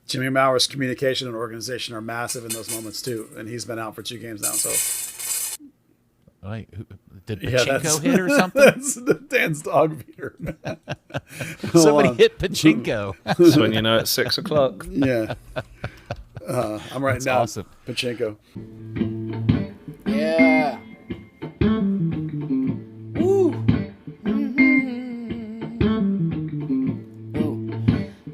Jimmy Mauer's communication and organization are massive in those moments too, and he's been out for 2 games now. So, wait, did Pachinko hit or something? That's Dan's dog beater. Somebody hit Pachinko. That's when you know it's 6 o'clock. Yeah, I'm writing down awesome. Pachinko. Yeah. Woo.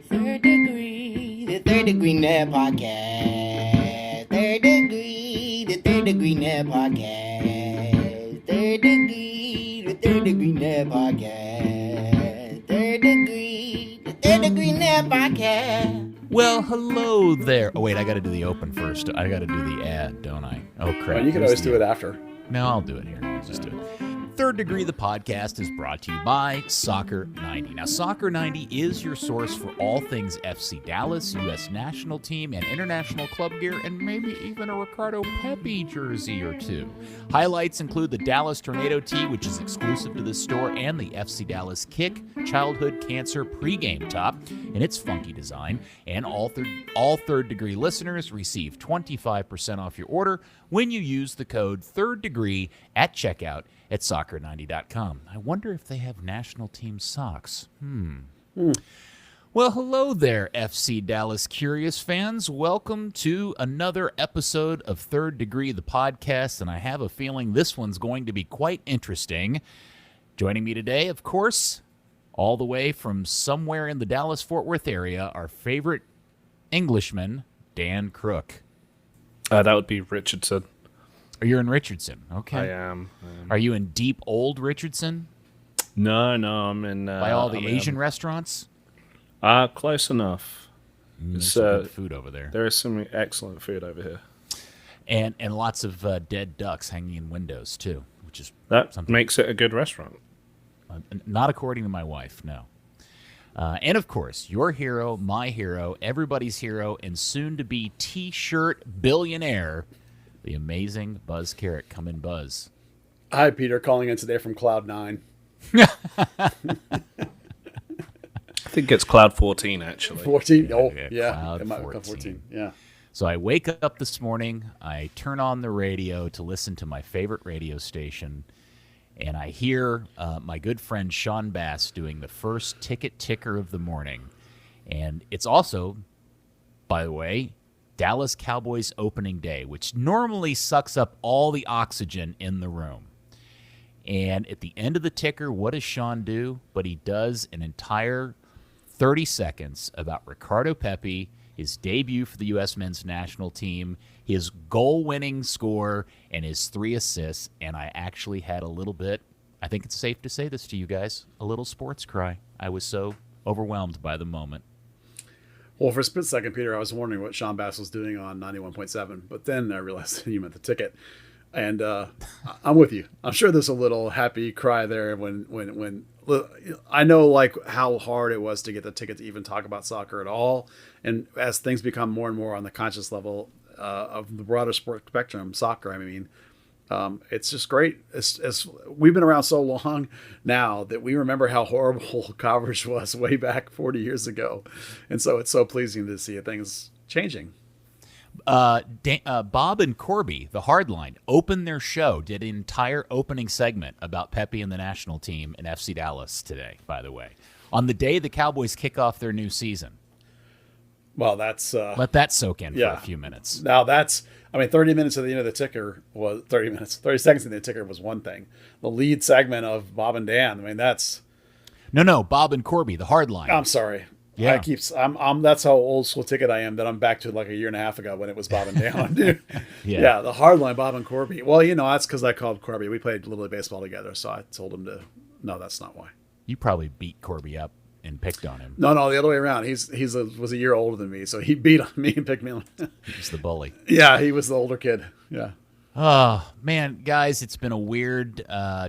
Third Degree, the Third Degree Net Podcast. Third Degree, the Third Degree Net Podcast. Third Degree, the Third Degree Net Podcast. Third Degree, the Third Degree Net Podcast. Well, hello there. Oh, wait, I got to do the open first. I got to do the ad, don't I? Oh, crap. Well, you can always do it after. No, I'll do it here. I'll just do it. Third Degree, the podcast, is brought to you by Soccer 90. Now, Soccer 90 is your source for all things FC Dallas, U.S. national team, and international club gear, and maybe even a Ricardo Pepi jersey or two. Highlights include the Dallas Tornado tee, which is exclusive to this store, and the FC Dallas Kick Childhood Cancer pregame top in its funky design. And all Third Degree listeners receive 25% off your order when you use the code Third Degree at checkout at soccer90.com. I wonder if they have national team socks. Well, hello there, FC Dallas Curious fans. Welcome to another episode of Third Degree, the podcast, and I have a feeling this one's going to be quite interesting. Joining me today, of course, all the way from somewhere in the Dallas-Fort Worth area, our favorite Englishman, Dan Crooke. That would be Richardson. Oh, you're in Richardson. Okay. I am. Are you in deep old Richardson? No, I'm in... By all the Asian restaurants? Close enough. There's some good food over there. There is some excellent food over here. And lots of dead ducks hanging in windows, too, which is That something. makes it a good restaurant. Not according to my wife, no. And, of course, your hero, my hero, everybody's hero, and soon-to-be T-shirt billionaire, the amazing Buzz Carrick. Come in, Buzz. Hi, Peter. Calling in today from Cloud 9. I think it's Cloud 14, actually. 14? Oh, yeah. Cloud It might be 14. 14. Yeah. So I wake up this morning, I turn on the radio to listen to my favorite radio station, and I hear my good friend Sean Bass doing the first ticket ticker of the morning. And it's also, by the way, Dallas Cowboys opening day, which normally sucks up all the oxygen in the room. And at the end of the ticker, what does Sean do? But he does an entire 30 seconds about Ricardo Pepi, his debut for the U.S. men's national team, his goal-winning score, and his 3 assists. And I actually had a little bit, I think it's safe to say this to you guys, a little sports cry. I was so overwhelmed by the moment. Well, for a split second, Peter, I was wondering what Sean Bass was doing on 91.7, but then I realized you meant the ticket. And I'm with you. I'm sure there's a little happy cry there when I know like how hard it was to get the ticket to even talk about soccer at all. And as things become more and more on the conscious level of the broader sport spectrum, soccer, I mean, it's just great. It's we've been around so long now that we remember how horrible coverage was way back 40 years ago. And so it's so pleasing to see things changing. Bob and Corby, the Hardline, opened their show, did an entire opening segment about Pepi and the national team in FC Dallas today, by the way, on the day the Cowboys kick off their new season. Well, that's... Let that soak in for a few minutes. Now that's... I mean, 30 minutes at the end of the ticker was... 30 minutes. 30 seconds in the ticker was one thing. The lead segment of Bob and Dan, I mean, that's... No, Bob and Corby, the Hardline. I'm sorry. Yeah. That's how old school ticket I am, that I'm back to like a year and a half ago when it was Bob and Dan. Dude. Yeah, the Hardline, Bob and Corby. Well, that's because I called Corby. We played Little League Baseball together, so I told him to... No, that's not why. You probably beat Corby up and picked on him. No, the other way around. Was a year older than me, so he beat on me and picked me on. He's the bully. Yeah, he was the older kid. Yeah. Oh, man, guys, it's been a weird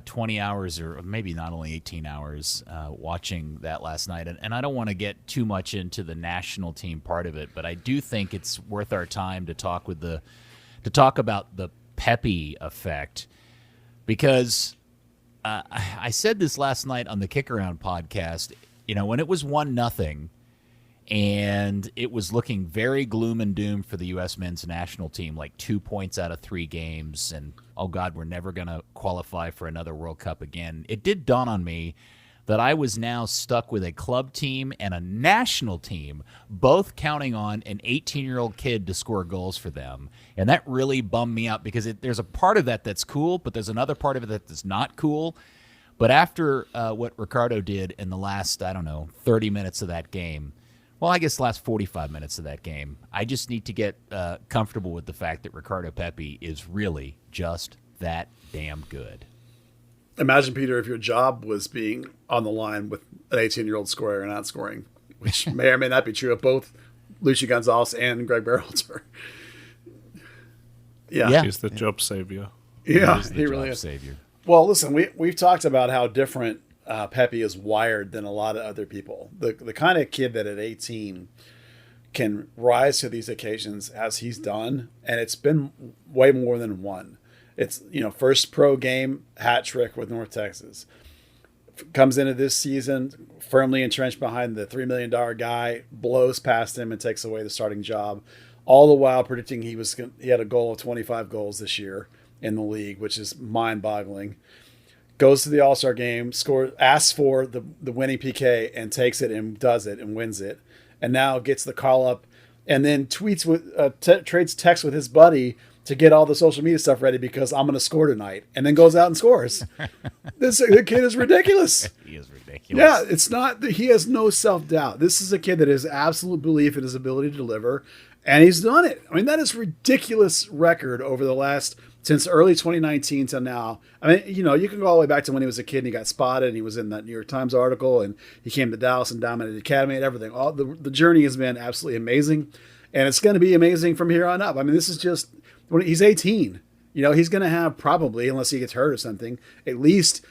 20 hours or maybe not only 18 hours watching that last night. And I don't want to get too much into the national team part of it, but I do think it's worth our time to talk about the Pepi effect, because I said this last night on the Kick Around podcast. When it was 1-0 and it was looking very gloom and doom for the U.S. men's national team, like 2 points out of 3 games, and, oh, God, we're never going to qualify for another World Cup again. It did dawn on me that I was now stuck with a club team and a national team, both counting on an 18-year-old kid to score goals for them, and that really bummed me out because there's a part of that that's cool, but there's another part of it that's not cool. But after what Ricardo did in the last, 30 minutes of that game, well, I guess the last 45 minutes of that game, I just need to get comfortable with the fact that Ricardo Pepi is really just that damn good. Imagine, Peter, if your job was being on the line with an 18-year-old scorer and not scoring, which may or may not be true of both Luchi Gonzalez and Greg Berhalter. Yeah. He's the job savior. Yeah, He really is. Savior. Well, listen, we've talked about how different Pepi is wired than a lot of other people. The kind of kid that at 18 can rise to these occasions as he's done, and it's been way more than one. It's, first pro game, hat trick with North Texas. Comes into this season firmly entrenched behind the $3 million guy, blows past him and takes away the starting job, all the while predicting he had a goal of 25 goals this year in the league, which is mind-boggling. Goes to the All-Star game, asks for the winning PK and takes it and does it and wins it. And now gets the call up and then tweets trades text with his buddy to get all the social media stuff ready because I'm going to score tonight, and then goes out and scores. The kid is ridiculous. He is ridiculous. Yeah, it's not that he has no self-doubt. This is a kid that has absolute belief in his ability to deliver, and he's done it. I mean, that is ridiculous record over the last, since early 2019 till now. I mean, you can go all the way back to when he was a kid and he got spotted and he was in that New York Times article and he came to Dallas and dominated the academy and everything. All the journey has been absolutely amazing, and it's going to be amazing from here on up. I mean, this is just, when he's 18, he's going to have probably, unless he gets hurt or something, at least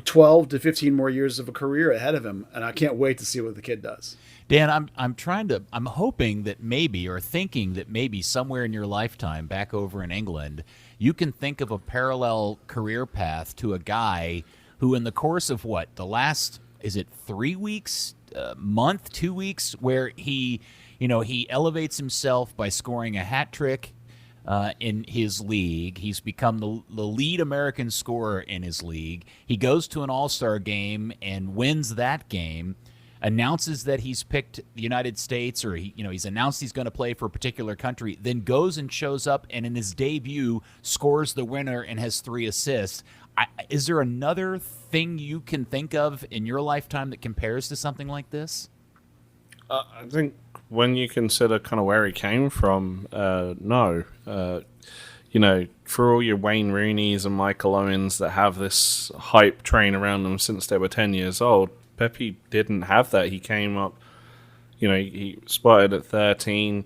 12 to 15 more years of a career ahead of him. And I can't wait to see what the kid does. Dan, I'm hoping that maybe, or thinking that maybe somewhere in your lifetime back over in England, you can think of a parallel career path to a guy who in the course of the last, is it 3 weeks, month, 2 weeks, where he elevates himself by scoring a hat trick in his league. He's become the lead American scorer in his league. He goes to an all-star game and wins that game, announces that he's picked the United States, or he's announced he's going to play for a particular country, then goes and shows up and in his debut scores the winner and has 3 assists. Is there another thing you can think of in your lifetime that compares to something like this? I think when you consider kind of where he came from, no. For all your Wayne Rooneys and Michael Owens that have this hype train around them since they were 10 years old, Pepi didn't have that. He came up, he spotted at 13.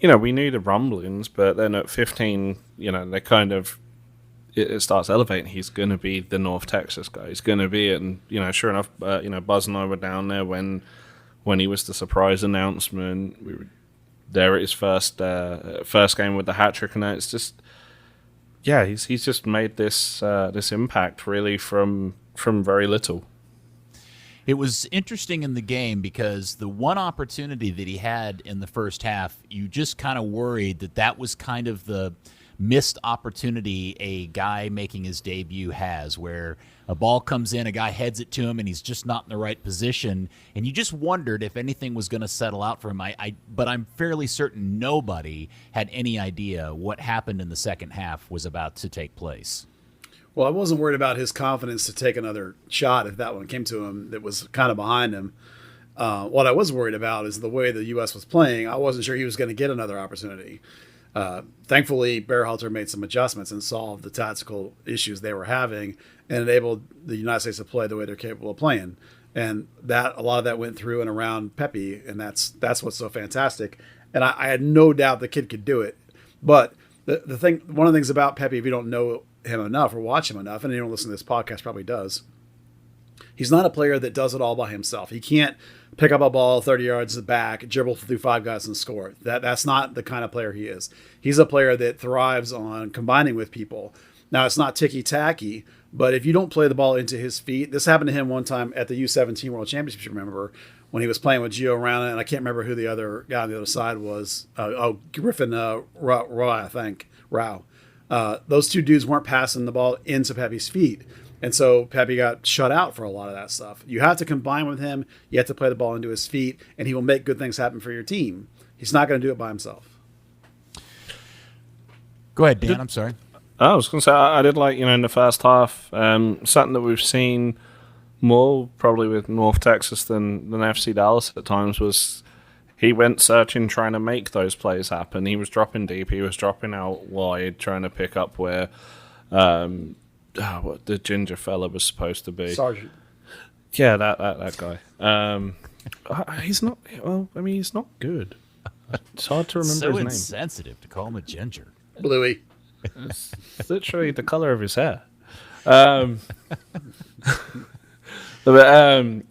We knew the rumblings, but then at 15, they kind of, it starts elevating. He's going to be the North Texas guy. He's going to be it. And, sure enough, Buzz and I were down there when he was the surprise announcement. We were there at his first game with the hat trick, and it's just, he's just made this impact really from very little. It was interesting in the game because the one opportunity that he had in the first half, you just kind of worried that was kind of the missed opportunity a guy making his debut has, where a ball comes in, a guy heads it to him, and he's just not in the right position, and you just wondered if anything was going to settle out for him. But I'm fairly certain nobody had any idea what happened in the second half was about to take place. Well, I wasn't worried about his confidence to take another shot if that one came to him that was kind of behind him. What I was worried about is the way the U.S. was playing. I wasn't sure he was going to get another opportunity. Thankfully, Berhalter made some adjustments and solved the tactical issues they were having and enabled the United States to play the way they're capable of playing. And that a lot of that went through and around Pepi, and that's what's so fantastic. And I had no doubt the kid could do it. But the thing, one of the things about Pepi, if you don't know him enough or watch him enough, and anyone listening to this podcast probably does, he's not a player that does it all by himself. He can't pick up a ball 30 yards back, dribble through 5 guys and score. That's not the kind of player he is. He's a player that thrives on combining with people. Now, it's not ticky-tacky, but if you don't play the ball into his feet, this happened to him one time at the U17 World Championship, remember, when he was playing with Gio Rana, and I can't remember who the other guy on the other side was. Griffin Rao, I think. Rao. Those two dudes weren't passing the ball into Pepi's feet. And so Pepi got shut out for a lot of that stuff. You have to combine with him. You have to play the ball into his feet, and he will make good things happen for your team. He's not going to do it by himself. Go ahead, Dan. I'm sorry. I was going to say, I did like, in the first half, something that we've seen more probably with North Texas than FC Dallas at times was he went searching, trying to make those plays happen. He was dropping deep. He was dropping out wide, trying to pick up where what the ginger fella was supposed to be. Sergeant. Yeah, that guy. He's not, he's not good. It's hard to remember his name. So insensitive to call him a ginger. Bluey. It's literally the color of his hair. But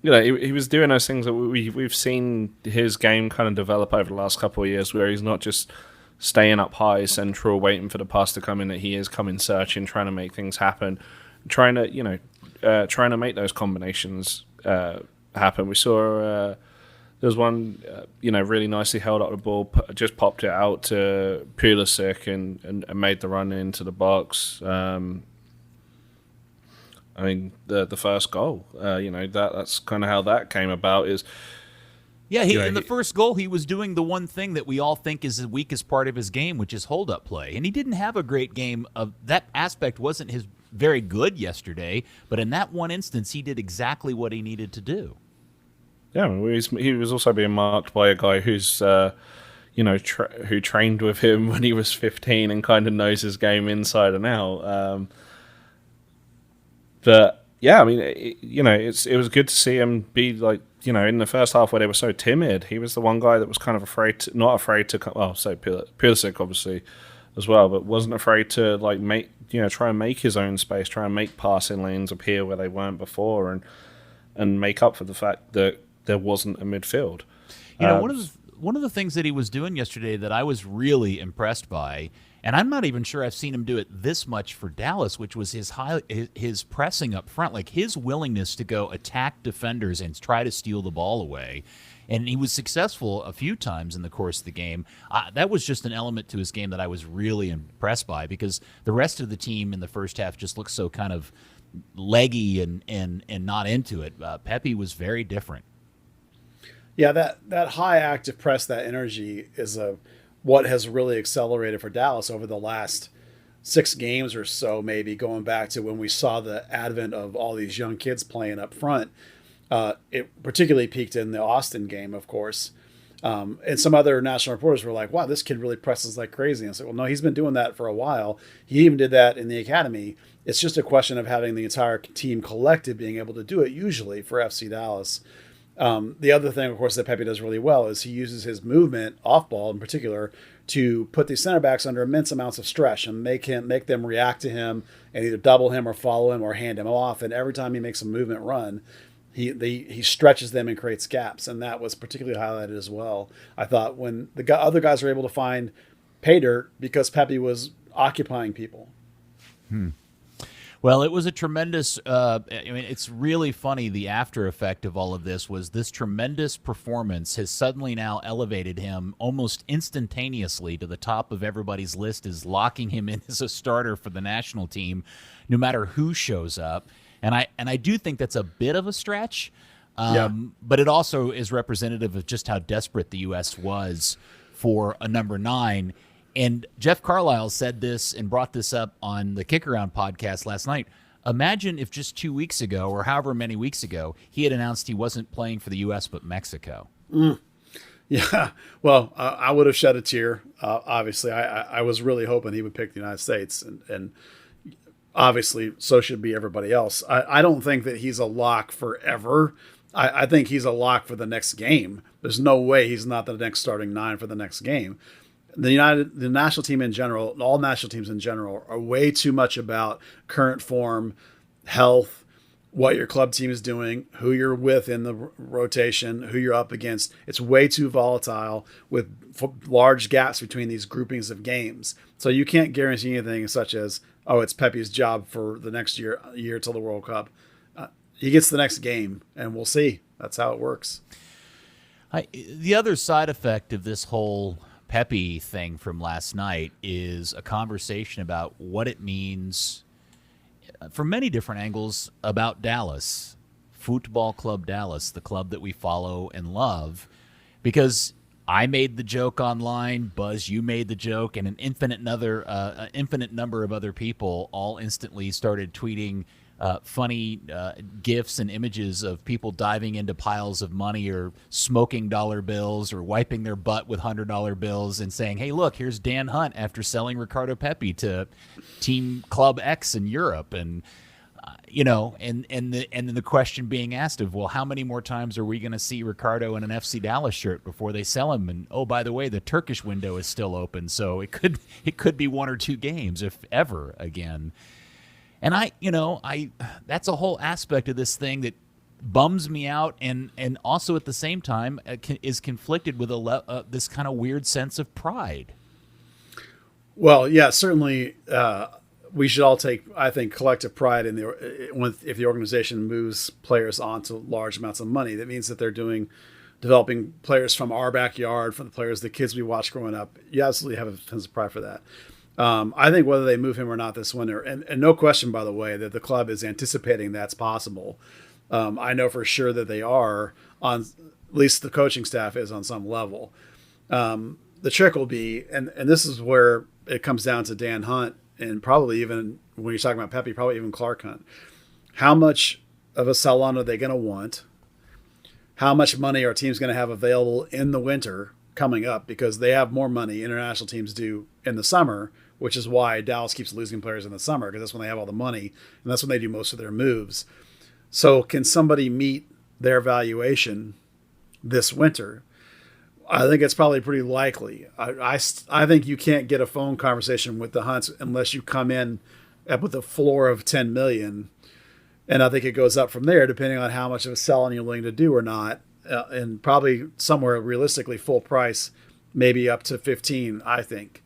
he was doing those things that we've seen his game kind of develop over the last couple of years, where he's not just staying up high central, waiting for the pass to come in. That he is coming searching, trying to make things happen, trying to make those combinations happen. We saw there was one really nicely held up the ball, just popped it out to Pulisic and made the run into the box. The first goal, that's kind of how that came about. Is in the first goal, he was doing the one thing that we all think is the weakest part of his game, which is hold-up play. And he didn't have a great game. That aspect wasn't his very good yesterday, but in that one instance, he did exactly what he needed to do. Yeah, he was also being marked by a guy who's, who trained with him when he was 15 and kind of knows his game inside and out. But yeah, it was good to see him be like, in the first half where they were so timid. He was the one guy that was kind of not afraid to Pulisic obviously as well, but wasn't afraid to try and make his own space, try and make passing lanes appear where they weren't before, and make up for the fact that there wasn't a midfield. One of the things that he was doing yesterday that I was really impressed by, and I'm not even sure I've seen him do it this much for Dallas, which was his pressing up front, like his willingness to go attack defenders and try to steal the ball away. And he was successful a few times in the course of the game. That was just an element to his game that I was really impressed by, because the rest of the team in the first half just looked so kind of leggy and not into it. Pepi was very different. Yeah, that high active press, that energy is what has really accelerated for Dallas over the last 6 games or so, maybe going back to when we saw the advent of all these young kids playing up front. It particularly peaked in the Austin game, of course. And some other national reporters were like, wow, this kid really presses like crazy. And I said, well, no, he's been doing that for a while. He even did that in the academy. It's just a question of having the entire team collective being able to do it, usually for FC Dallas. The other thing, of course, that Pepi does really well is he uses his movement, off ball in particular, to put these center backs under immense amounts of stress and make them react to him and either double him or follow him or hand him off. And every time he makes a movement run, he stretches them and creates gaps. And that was particularly highlighted as well, I thought, when the other guys were able to find pay dirt because Pepi was occupying people. Well, it was a tremendous it's really funny. The after effect of all of this was this tremendous performance has suddenly now elevated him almost instantaneously to the top of everybody's list, as locking him in as a starter for the national team, no matter who shows up. And I do think that's a bit of a stretch, but it also is representative of just how desperate the U.S. was for a number 9. And Jeff Carlisle said this and brought this up on the Kick Around podcast last night. Imagine if just 2 weeks ago, or however many weeks ago, he had announced he wasn't playing for the U.S. but Mexico. Yeah, well, I would have shed a tear. Obviously, I was really hoping he would pick the United States, and obviously so should be everybody else. I don't think that he's a lock forever. I think he's a lock for the next game. There's no way he's not the next starting 9 for the next game. The national team in general, all national teams in general, are way too much about current form, health, what your club team is doing, who you're with in the rotation, who you're up against. It's way too volatile with large gaps between these groupings of games. So you can't guarantee anything such as, it's Pepi's job for the next year till the World Cup. He gets the next game, and we'll see. That's how it works. The other side effect of this whole Pepi thing from last night is a conversation about what it means from many different angles about Dallas, Football Club Dallas, the club that we follow and love, because I made the joke online, Buzz, you made the joke, and an infinite number of other people all instantly started tweeting funny GIFs and images of people diving into piles of money or smoking dollar bills or wiping their butt with $100 bills and saying, hey, look, here's Dan Hunt after selling Ricardo Pepi to Team Club X in Europe. And, and then the question being asked of, well, how many more times are we going to see Ricardo in an FC Dallas shirt before they sell him? And, oh, by the way, the Turkish window is still open, so it could be 1 or 2 games, if ever, again. And that's a whole aspect of this thing that bums me out, and also at the same time is conflicted with this kind of weird sense of pride. Well, yeah, certainly we should all take, I think, collective pride in if the organization moves players onto large amounts of money. That means that they're developing players from our backyard, from the players, the kids we watched growing up. You absolutely have a sense of pride for that. I think whether they move him or not this winter, and no question, by the way, that the club is anticipating that's possible. I know for sure that they are, on at least the coaching staff is on some level. The trick will be, and this is where it comes down to Dan Hunt, and probably even when you're talking about Pepi, probably even Clark Hunt. How much of a sell-on are they going to want? How much money are teams going to have available in the winter coming up? Because they have more money, international teams do, in the summer, which is why Dallas keeps losing players in the summer, because that's when they have all the money, and that's when they do most of their moves. So can somebody meet their valuation this winter? I think it's probably pretty likely. I think you can't get a phone conversation with the Hunts unless you come in with a floor of $10 million, and I think it goes up from there depending on how much of a selling you're willing to do or not, and probably somewhere realistically full price, maybe up to 15, I think.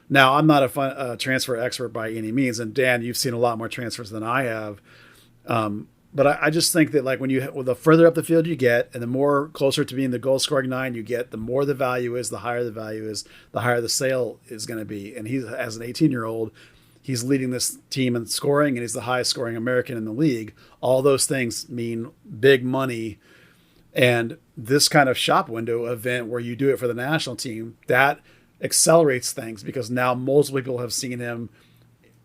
Now, I'm not a transfer expert by any means, and Dan, you've seen a lot more transfers than I have. But I just think that the further up the field you get, and the more closer to being the goal scoring 9 you get, the more the value is, the higher the value is, the higher the sale is going to be. And he's, as an 18-year-old, he's leading this team in scoring, and he's the highest scoring American in the league. All those things mean big money. And this kind of shop window event where you do it for the national team, that accelerates things, because now multiple people have seen him.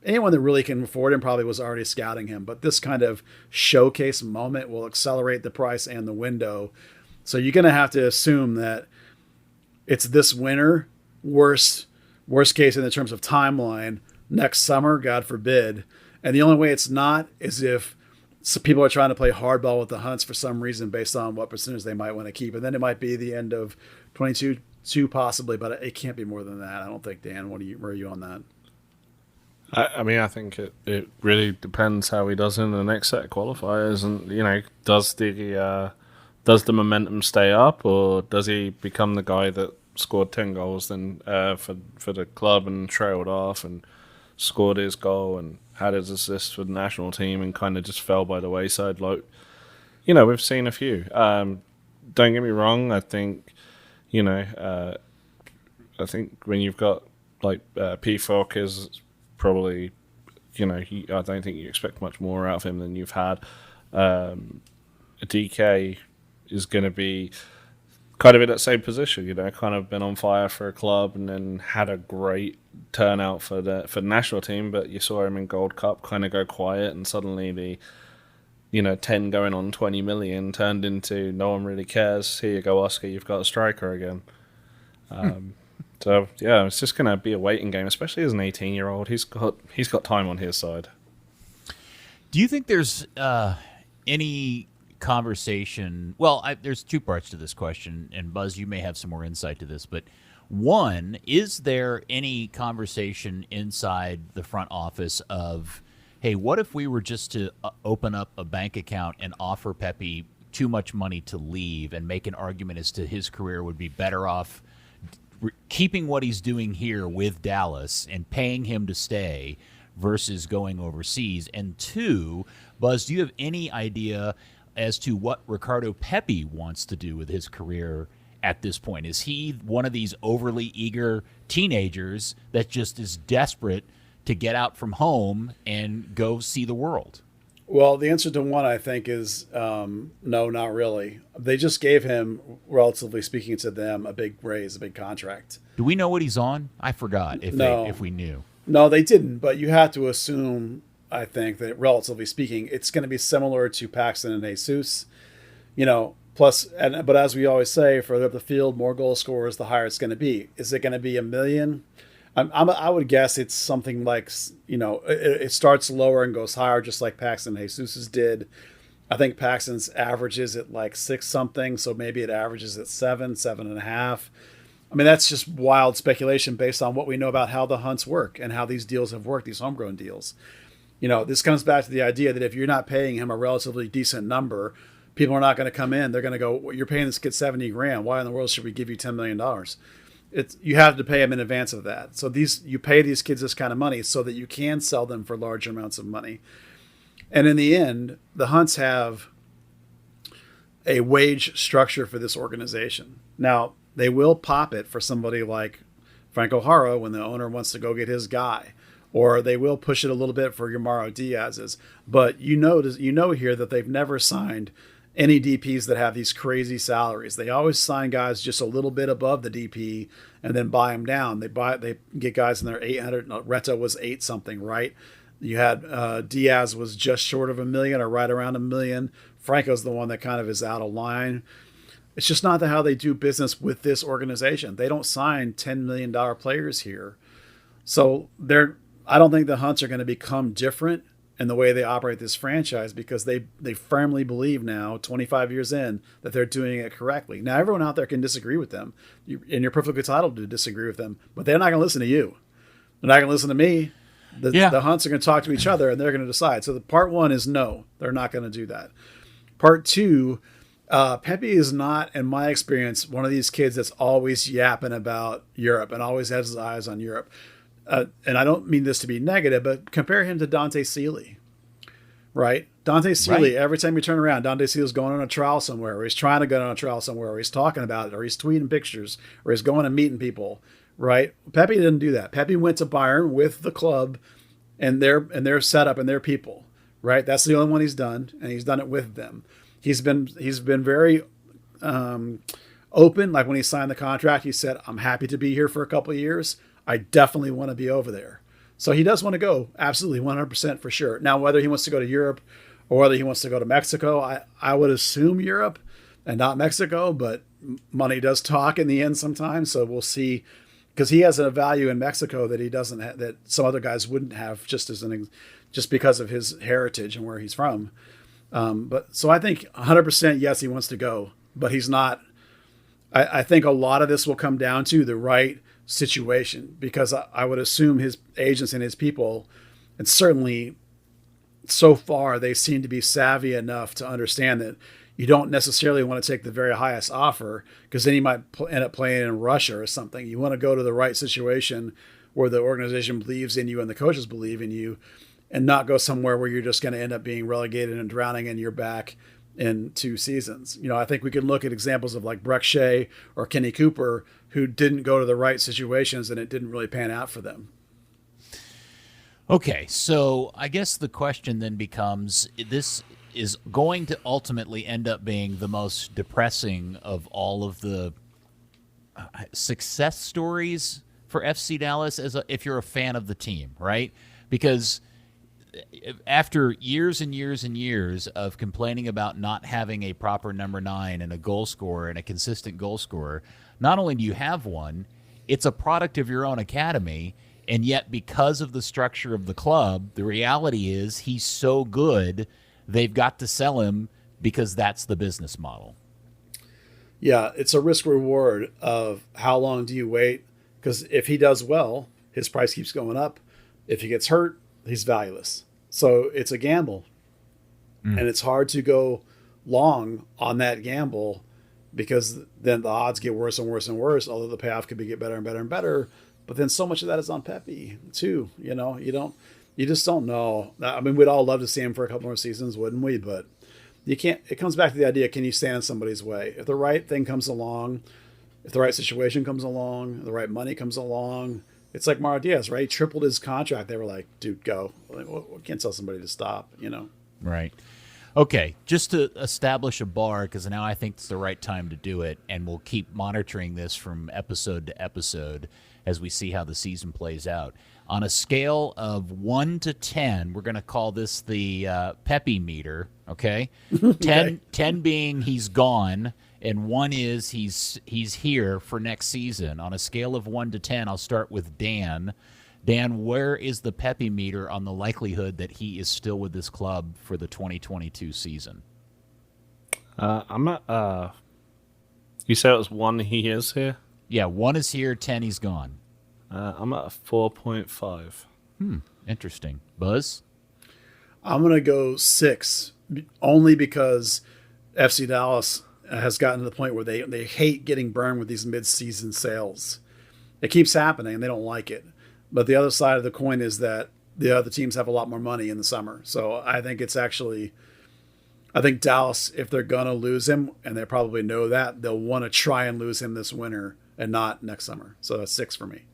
Anyone that really can afford him probably was already scouting him, but this kind of showcase moment will accelerate the price and the window. So you're going to have to assume that it's this winter, worst case in the terms of timeline, next summer, God forbid. And the only way it's not is if people are trying to play hardball with the Hunts for some reason based on what percentage they might want to keep. And then it might be the end of 22 possibly, but it can't be more than that. I don't think. Dan, where are you on that? I mean, I think it really depends how he does in the next set of qualifiers, and does the momentum stay up, or does he become the guy that scored 10 goals then for the club and trailed off and scored his goal and had his assist for the national team and kind of just fell by the wayside? We've seen a few. Don't get me wrong. I think when you've got P. Falk is probably, I don't think you expect much more out of him than you've had. DK is going to be kind of in that same position, kind of been on fire for a club and then had a great turnout for the national team, but you saw him in Gold Cup kind of go quiet, and suddenly the 10 going on 20 million turned into no one really cares. Here you go, Oscar, you've got a striker again. So yeah, it's just going to be a waiting game, especially as an 18-year-old. He's got time on his side. Do you think there's any conversation? Well, there's 2 parts to this question, and Buzz, you may have some more insight to this. But one, is there any conversation inside the front office of, hey, what if we were just to open up a bank account and offer Pepi too much money to leave, and make an argument as to his career would be better off keeping what he's doing here with Dallas and paying him to stay versus going overseas? And 2, Buzz, do you have any idea as to what Ricardo Pepi wants to do with his career at this point? Is he one of these overly eager teenagers that just is desperate to get out from home and go see the world? Well, the answer to one, I think, is no, not really. They just gave him, relatively speaking to them, a big raise, a big contract. Do we know what he's on? I forgot if we knew. No, they didn't, but you have to assume, I think, that relatively speaking, it's going to be similar to Paxton and Jesus. But as we always say, further up the field, more goal scorers, the higher it's going to be. Is it going to be 1 million? I would guess it's something like, it starts lower and goes higher, just like Paxton and Jesus's did. I think Paxton's averages at like 6 something, so maybe it averages at 7.5. I mean, that's just wild speculation based on what we know about how the hunts work and how these deals have worked, these homegrown deals. This comes back to the idea that if you're not paying him a relatively decent number, people are not going to come in. They're going to go, well, you're paying this kid $70,000. Why in the world should we give you $10 million? You have to pay him in advance of that. So you pay these kids this kind of money so that you can sell them for larger amounts of money. And in the end, the hunts have a wage structure for this organization. Now, they will pop it for somebody like Franco Jara when the owner wants to go get his guy, or they will push it a little bit for your Mauro Diaz's. But you know here that they've never signed any DPs that have these crazy salaries. They always sign guys just a little bit above the DP and then buy them down. They get guys in their 800. Reto was 8 something, right? You had Diaz was just short of $1 million or right around $1 million. Franco's the one that kind of is out of line. It's just not how they do business with this organization. They don't sign $10 million players here. So I don't think the Hunts are going to become different in the way they operate this franchise because they firmly believe now, 25 years in, that they're doing it correctly. Now, everyone out there can disagree with them, and you're perfectly entitled to disagree with them, but they're not going to listen to you. They're not going to listen to me. The Hunts are going to talk to each other, and they're going to decide. So the part one is no, they're not going to do that. Part two, Pepi is not, in my experience, one of these kids that's always yapping about Europe and always has his eyes on Europe. And I don't mean this to be negative, but compare him to Dante Seeley, right? Dante Seeley, every time you turn around, Dante Seeley's going on a trial somewhere, or he's trying to go on a trial somewhere, or he's talking about it, or he's tweeting pictures, or he's going and meeting people, right? Pepi didn't do that. Pepi went to Bayern with the club and their setup and their people, right? That's the only one he's done, and he's done it with them. He's been very open. Like when he signed the contract, he said, "I'm happy to be here for a couple of years. I definitely want to be over there." So he does want to go, absolutely, 100% for sure. Now, whether he wants to go to Europe or whether he wants to go to Mexico, I would assume Europe and not Mexico, but money does talk in the end sometimes. So we'll see, because he has a value in Mexico that he doesn't have, that some other guys wouldn't have, just because of his heritage and where he's from. But so I think 100% yes, he wants to go, but he's not. I think a lot of this will come down to the right situation, because I would assume his agents and his people, and certainly so far they seem to be savvy enough to understand that you don't necessarily want to take the very highest offer, because then you might end up playing in Russia or something. You want to go to the right situation where the organization believes in you and the coaches believe in you, and not go somewhere where you're just going to end up being relegated and drowning in your back in 2 seasons. I think we can look at examples of like Breck Shea or Kenny Cooper, who didn't go to the right situations and it didn't really pan out for them. Okay, so I guess the question then becomes, this is going to ultimately end up being the most depressing of all of the success stories for FC Dallas if you're a fan of the team, right? Because after years and years and years of complaining about not having a proper number 9 and a goal scorer and a consistent goal scorer, not only do you have one, it's a product of your own academy, and yet because of the structure of the club, the reality is he's so good, they've got to sell him because that's the business model. Yeah, it's a risk-reward of how long do you wait, because if he does well, his price keeps going up. If he gets hurt, he's valueless. So it's a gamble. And it's hard to go long on that gamble, because then the odds get worse and worse and worse, although the payoff could get better and better and better. But then so much of that is on Pepi too. You just don't know. I mean, we'd all love to see him for a couple more seasons, wouldn't we? But you can't. It comes back to the idea, can you stand in somebody's way? If the right thing comes along, if the right situation comes along, the right money comes along, it's like Mario Diaz, right? He tripled his contract. They were like, dude, go. Like, we can't tell somebody to stop, you know? Right. Okay, just to establish a bar, because now I think it's the right time to do it, and we'll keep monitoring this from episode to episode as we see how the season plays out. On a scale of 1 to 10, we're going to call this the Pepi meter, okay? 10 being he's gone, and 1 is he's here for next season. On a scale of 1 to 10, I'll start with Dan. Dan, where is the Pepi meter on the likelihood that he is still with this club for the 2022 season? I'm at. You said it was 1. He is here. Yeah, 1 is here, 10 he's gone. I'm at a 4.5. Interesting. Buzz? I'm going to go 6, only because FC Dallas has gotten to the point where they hate getting burned with these mid-season sales. It keeps happening, and they don't like it. But the other side of the coin is that the other teams have a lot more money in the summer. So I think I think Dallas, if they're going to lose him, and they probably know that, they'll want to try and lose him this winter and not next summer. So that's 6 for me.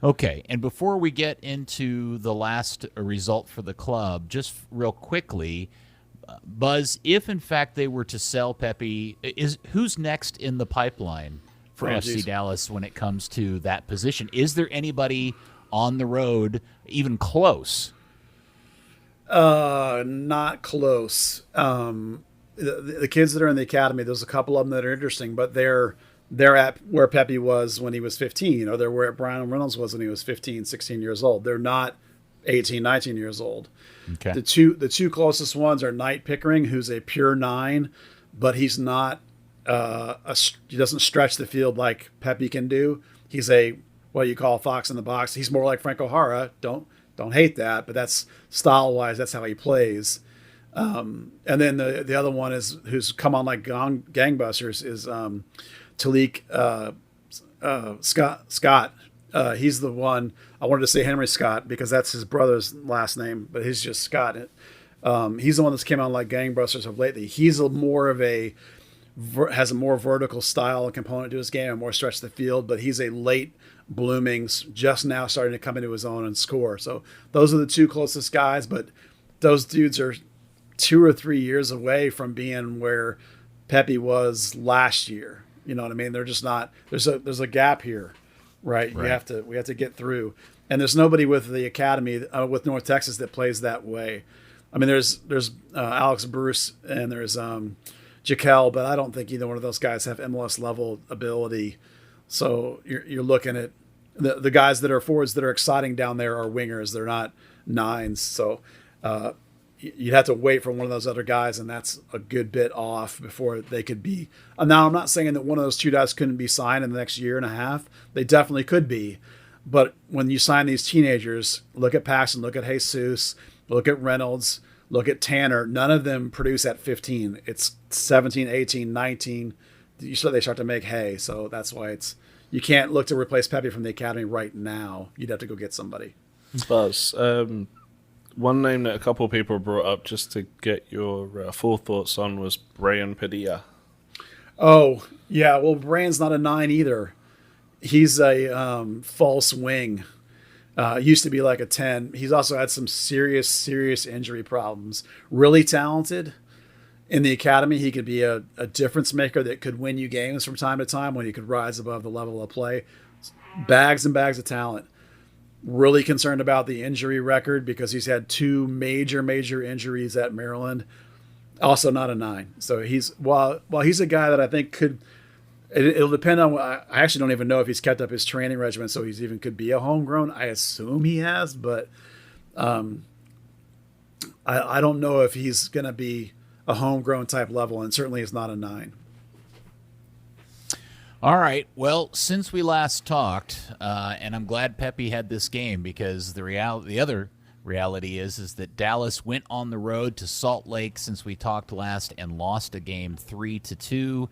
Okay, and before we get into the last result for the club, just real quickly, Buzz, if in fact they were to sell Pepi, who's next in the pipeline for FC Dallas when it comes to that position? Is there anybody on the road even close? Not close. The kids that are in the academy, there's a couple of them that are interesting, but they're at where Pepi was when he was 15, or they're where Brian Reynolds was when he was 15, 16 years old. They're not 18, 19 years old. Okay. The two closest ones are Knight Pickering, who's a pure 9, but he's not he doesn't stretch the field like Pepi can do. He's a what you call a fox in the box. He's more like Frank O'Hara. Don't hate that, but that's style wise. That's how he plays. And then the other one is who's come on like gangbusters is Talik Scott. He's the one. I wanted to say Henry Scott because that's his brother's last name, but he's just Scott. He's the one that's came on like gangbusters of lately. He's has a more vertical style and component to his game and more stretch the field, but he's a late blooming, just now starting to come into his own and score. So those are the two closest guys, but those dudes are 2 or 3 years away from being where Pepi was last year. You know what I mean? They're just not. There's a gap here, right? We have to get through, and there's nobody with the academy with North Texas that plays that way. I mean, there's Alex Bruce and there's Jaquel, but I don't think either one of those guys have MLS level ability. So you're looking at the guys that are forwards that are exciting down there are wingers. They're not 9s. So you'd have to wait for one of those other guys, and that's a good bit off before they could be. Now, I'm not saying that one of those two guys couldn't be signed in the next year and a half. They definitely could be. But when you sign these teenagers, look at Paxton, look at Jesus, look at Reynolds, look at Tanner. None of them produce at 15. It's 17, 18, 19. They start to make hay. So that's why you can't look to replace Pepi from the academy right now. You'd have to go get somebody. Buzz, one name that a couple of people brought up just to get your full thoughts on was Brian Padilla. Oh, yeah. Well, Brian's not a 9 either. He's a false wing. Used to be like a 10. He's also had some serious injury problems. Really talented. In the academy, he could be a difference maker that could win you games from time to time when he could rise above the level of play. Bags and bags of talent. Really concerned about the injury record because he's had 2 major injuries at Maryland. Also not a 9. So while he's a guy that I think could. It'll depend on. I actually don't even know if he's kept up his training regimen, so he's even could be a homegrown. I assume he has, but I don't know if he's going to be a homegrown type level, and certainly is not a 9. All right. Well, since we last talked, and I'm glad Pepi had this game because the other reality is that Dallas went on the road to Salt Lake since we talked last and lost a game 3-2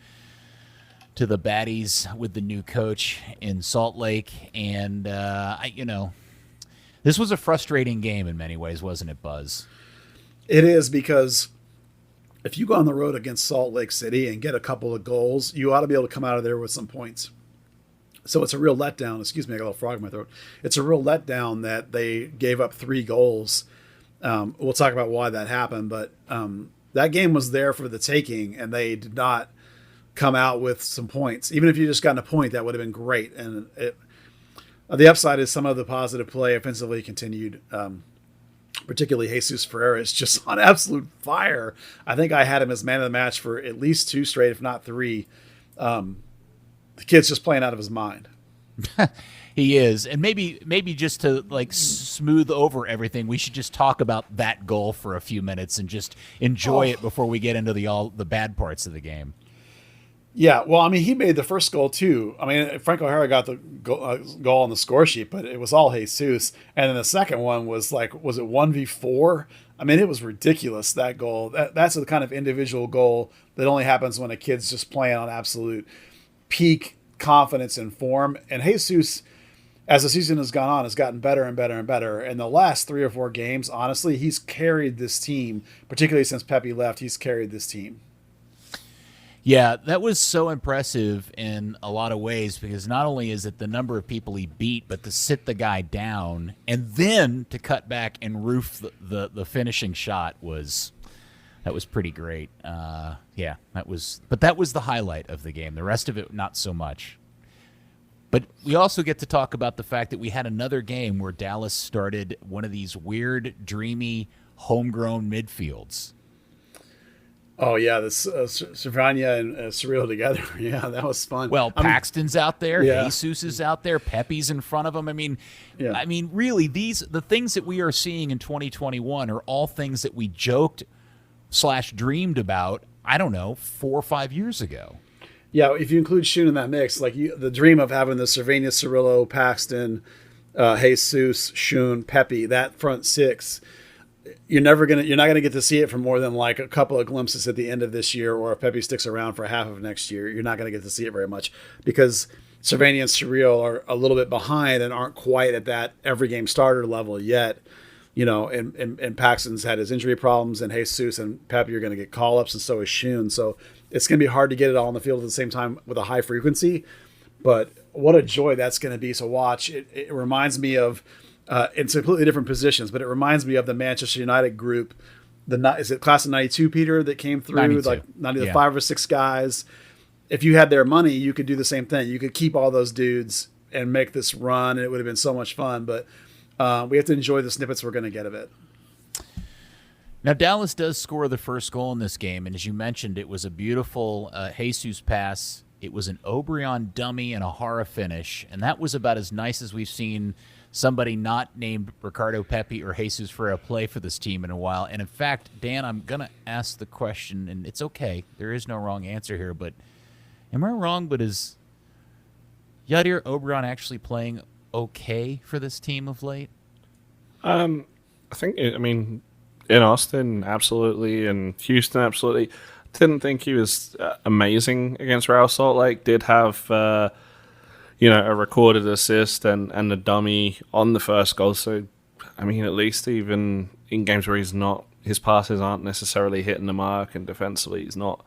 to the Baddies with the new coach in Salt Lake. And, this was a frustrating game in many ways, wasn't it, Buzz? It is, because if you go on the road against Salt Lake City and get a couple of goals, you ought to be able to come out of there with some points. So it's a real letdown. Excuse me, I got a little frog in my throat. It's a real letdown that they gave up 3 goals. We'll talk about why that happened, but that game was there for the taking, and they did not come out with some points. Even if you just gotten a point, that would have been great. And the upside is some of the positive play offensively continued. Particularly Jesus Ferreira is just on absolute fire. I think I had him as man of the match for at least 2 straight, if not 3. The kid's just playing out of his mind. He is. And maybe just to like smooth over everything, we should just talk about that goal for a few minutes and just enjoy it before we get into the bad parts of the game. Yeah, well, I mean, he made the first goal too. I mean, Frank O'Hara got the goal on the score sheet, but it was all Jesus. And then the second one was it 1v4? I mean, it was ridiculous, that goal. That's the kind of individual goal that only happens when a kid's just playing on absolute peak confidence and form. And Jesus, as the season has gone on, has gotten better and better and better. In the last 3 or 4 games, honestly, he's carried this team, particularly since Pepi left. He's carried this team. Yeah, that was so impressive in a lot of ways, because not only is it the number of people he beat, but to sit the guy down and then to cut back and roof the finishing shot was pretty great. That was the highlight of the game. The rest of it, not so much. But we also get to talk about the fact that we had another game where Dallas started one of these weird, dreamy, homegrown midfields. Oh, yeah, this Savania and Surreal together. Yeah, that was fun. Well, Paxton's out there. Yeah. Jesus is out there. Pepi's in front of him. I mean, really, the things that we are seeing in 2021 are all things that we joked / dreamed about, I don't know, 4 or 5 years ago. Yeah, if you include Shun in that mix, like the dream of having the Cervania, Cirillo, Paxton, Jesus, Shun, Pepi, that front 6, you're not gonna get to see it for more than like a couple of glimpses at the end of this year, or if Pepi sticks around for half of next year, you're not gonna get to see it very much, because Cervania and Cirillo are a little bit behind and aren't quite at that every game starter level yet. And Paxton's had his injury problems, and Jesus and Pepi are going to get call-ups, and so is Shun. So it's going to be hard to get it all on the field at the same time with a high frequency. But what a joy that's going to be to watch. It reminds me of, it's completely different positions, but it reminds me of the Manchester United group. Is it class of 92, Peter, that came through? 92. Like 5 or 6 guys. If you had their money, you could do the same thing. You could keep all those dudes and make this run, and it would have been so much fun. But we have to enjoy the snippets we're going to get of it. Now, Dallas does score the first goal in this game, and as you mentioned, it was a beautiful Jesus pass. It was an Obrion dummy and a Hara finish, and that was about as nice as we've seen somebody not named Ricardo Pepi or Jesus Ferreira play for this team in a while. And in fact, Dan, I'm going to ask the question, and it's okay. There is no wrong answer here, but am I wrong? But is Yadier Obrion actually playing okay for this team of late? I think, in Austin, absolutely, and Houston, absolutely. Didn't think he was amazing against Real Salt Lake. Did have, a recorded assist and a dummy on the first goal. So, at least even in games where his passes aren't necessarily hitting the mark, and defensively he's not,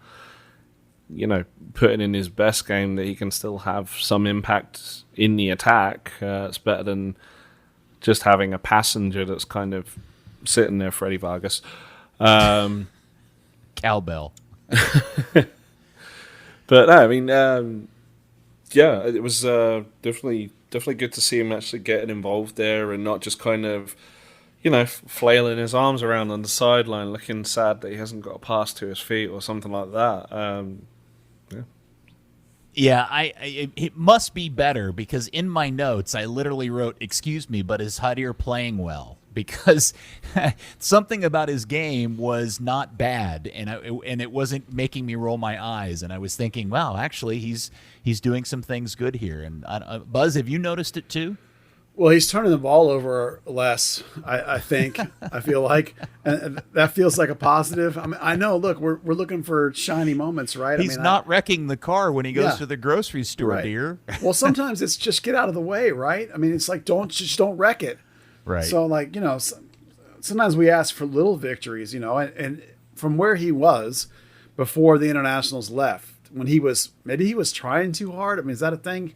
putting in his best game, that he can still have some impact in the attack. It's better than just having a passenger that's kind of sitting there, Freddy Vargas. Cowbell. But no, it was definitely good to see him actually getting involved there, and not just kind of, flailing his arms around on the sideline, looking sad that he hasn't got a pass to his feet or something like that. Yeah, it must be better, because in my notes I literally wrote, "Excuse me, but is Yadier playing well?" Because something about his game was not bad, and it wasn't making me roll my eyes. And I was thinking, wow, actually he's doing some things good here. And Buzz, have you noticed it too? Well, he's turning the ball over less, I think. I feel like, and that feels like a positive. I know. Look, we're looking for shiny moments, right? He's not wrecking the car when he goes to the grocery store, right. dear. Well, sometimes it's just get out of the way, right? It's like don't wreck it. Right. So, sometimes we ask for little victories, and from where he was before the internationals left, when maybe he was trying too hard. Is that a thing?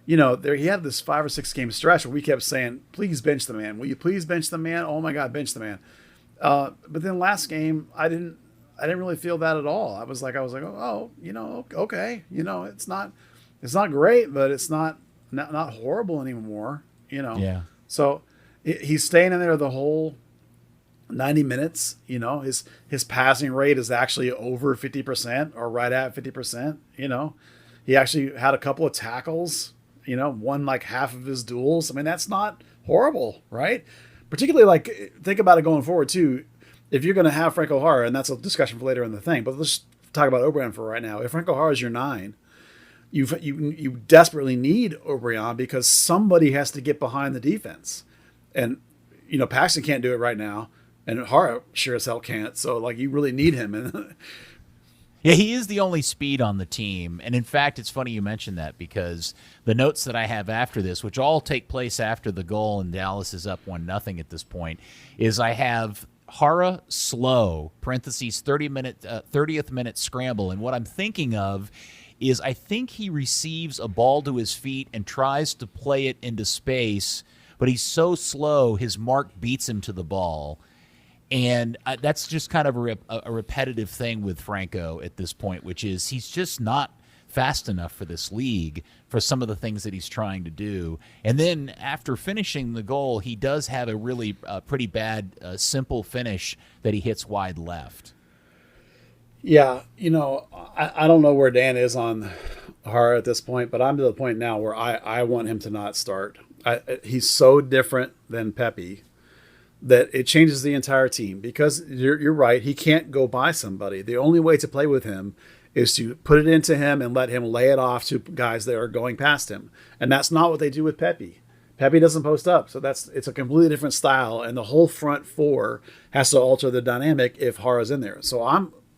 he had this 5 or 6 game stretch where we kept saying, please bench the man. Will you please bench the man? Oh my God, bench the man. But then last game, I didn't really feel that at all. I was like, oh, okay. It's not great, but it's not horrible anymore, Yeah. So he's staying in there the whole 90 minutes. His passing rate is actually over 50% or right at 50%. He actually had a couple of tackles, won like half of his duels. I mean, that's not horrible, right? Particularly, like, think about it going forward too. If you're going to have Franco Jara, and that's a discussion for later in the thing, but let's talk about Obrian for right now. If Franco Jara is your 9, you desperately need Obrian because somebody has to get behind the defense. And, Paxton can't do it right now, and Jara sure as hell can't. So, like, you really need him. And yeah, he is the only speed on the team. And in fact, it's funny you mentioned that because the notes that I have after this, which all take place after the goal and Dallas is up 1-0 at this point, is I have Jara slow, parentheses, 30th minute scramble. And what I'm thinking of is I think he receives a ball to his feet and tries to play it into space, but he's so slow, his mark beats him to the ball. And that's just kind of a repetitive thing with Franco at this point, which is he's just not fast enough for this league for some of the things that he's trying to do. And then after finishing the goal, he does have a really pretty bad simple finish that he hits wide left. Yeah, I don't know where Dan is on Jara at this point, but I'm to the point now where I want him to not start. He's so different than Pepi that it changes the entire team because you're right. He can't go by somebody. The only way to play with him is to put it into him and let him lay it off to guys that are going past him. And that's not what they do with Pepi. Pepi doesn't post up. So it's a completely different style. And the whole front 4 has to alter the dynamic if Jara's in there. So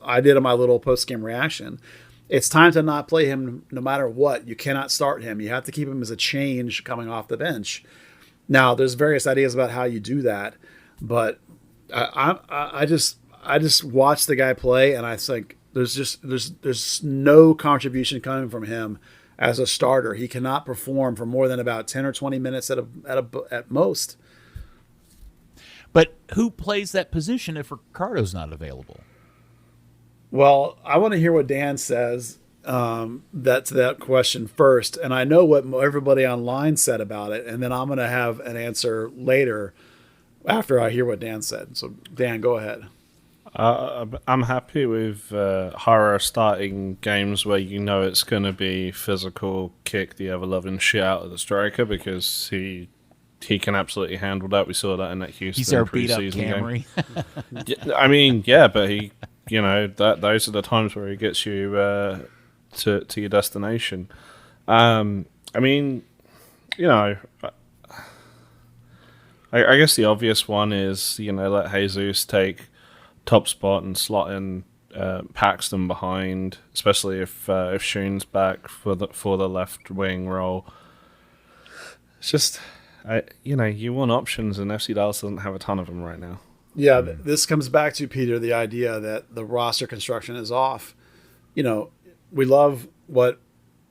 I did my little post-game reaction. It's time to not play him no matter what. You cannot start him. You have to keep him as a change coming off the bench. Now, there's various ideas about how you do that, but I just watch the guy play, and I think there's no contribution coming from him as a starter. He cannot perform for more than about 10 or 20 minutes at most. But who plays that position if Ricardo's not available? Well, I want to hear what Dan says. That's that question first. And I know what everybody online said about it. And then I'm going to have an answer later after I hear what Dan said. So Dan, go ahead. I'm happy with Jara starting games where it's going to be physical, kick the ever-loving shit out of the striker because he can absolutely handle that. We saw that in that Houston He's our beat-up Camry game. I mean, yeah, but he, those are the times where he gets you to your destination. I mean, I guess the obvious one is, let Jesus take top spot and slot in Paxton behind, especially if Schoon's back for the left wing role. It's just, you want options, and FC Dallas doesn't have a ton of them right now. Yeah, this comes back to, Peter, the idea that the roster construction is off. We love what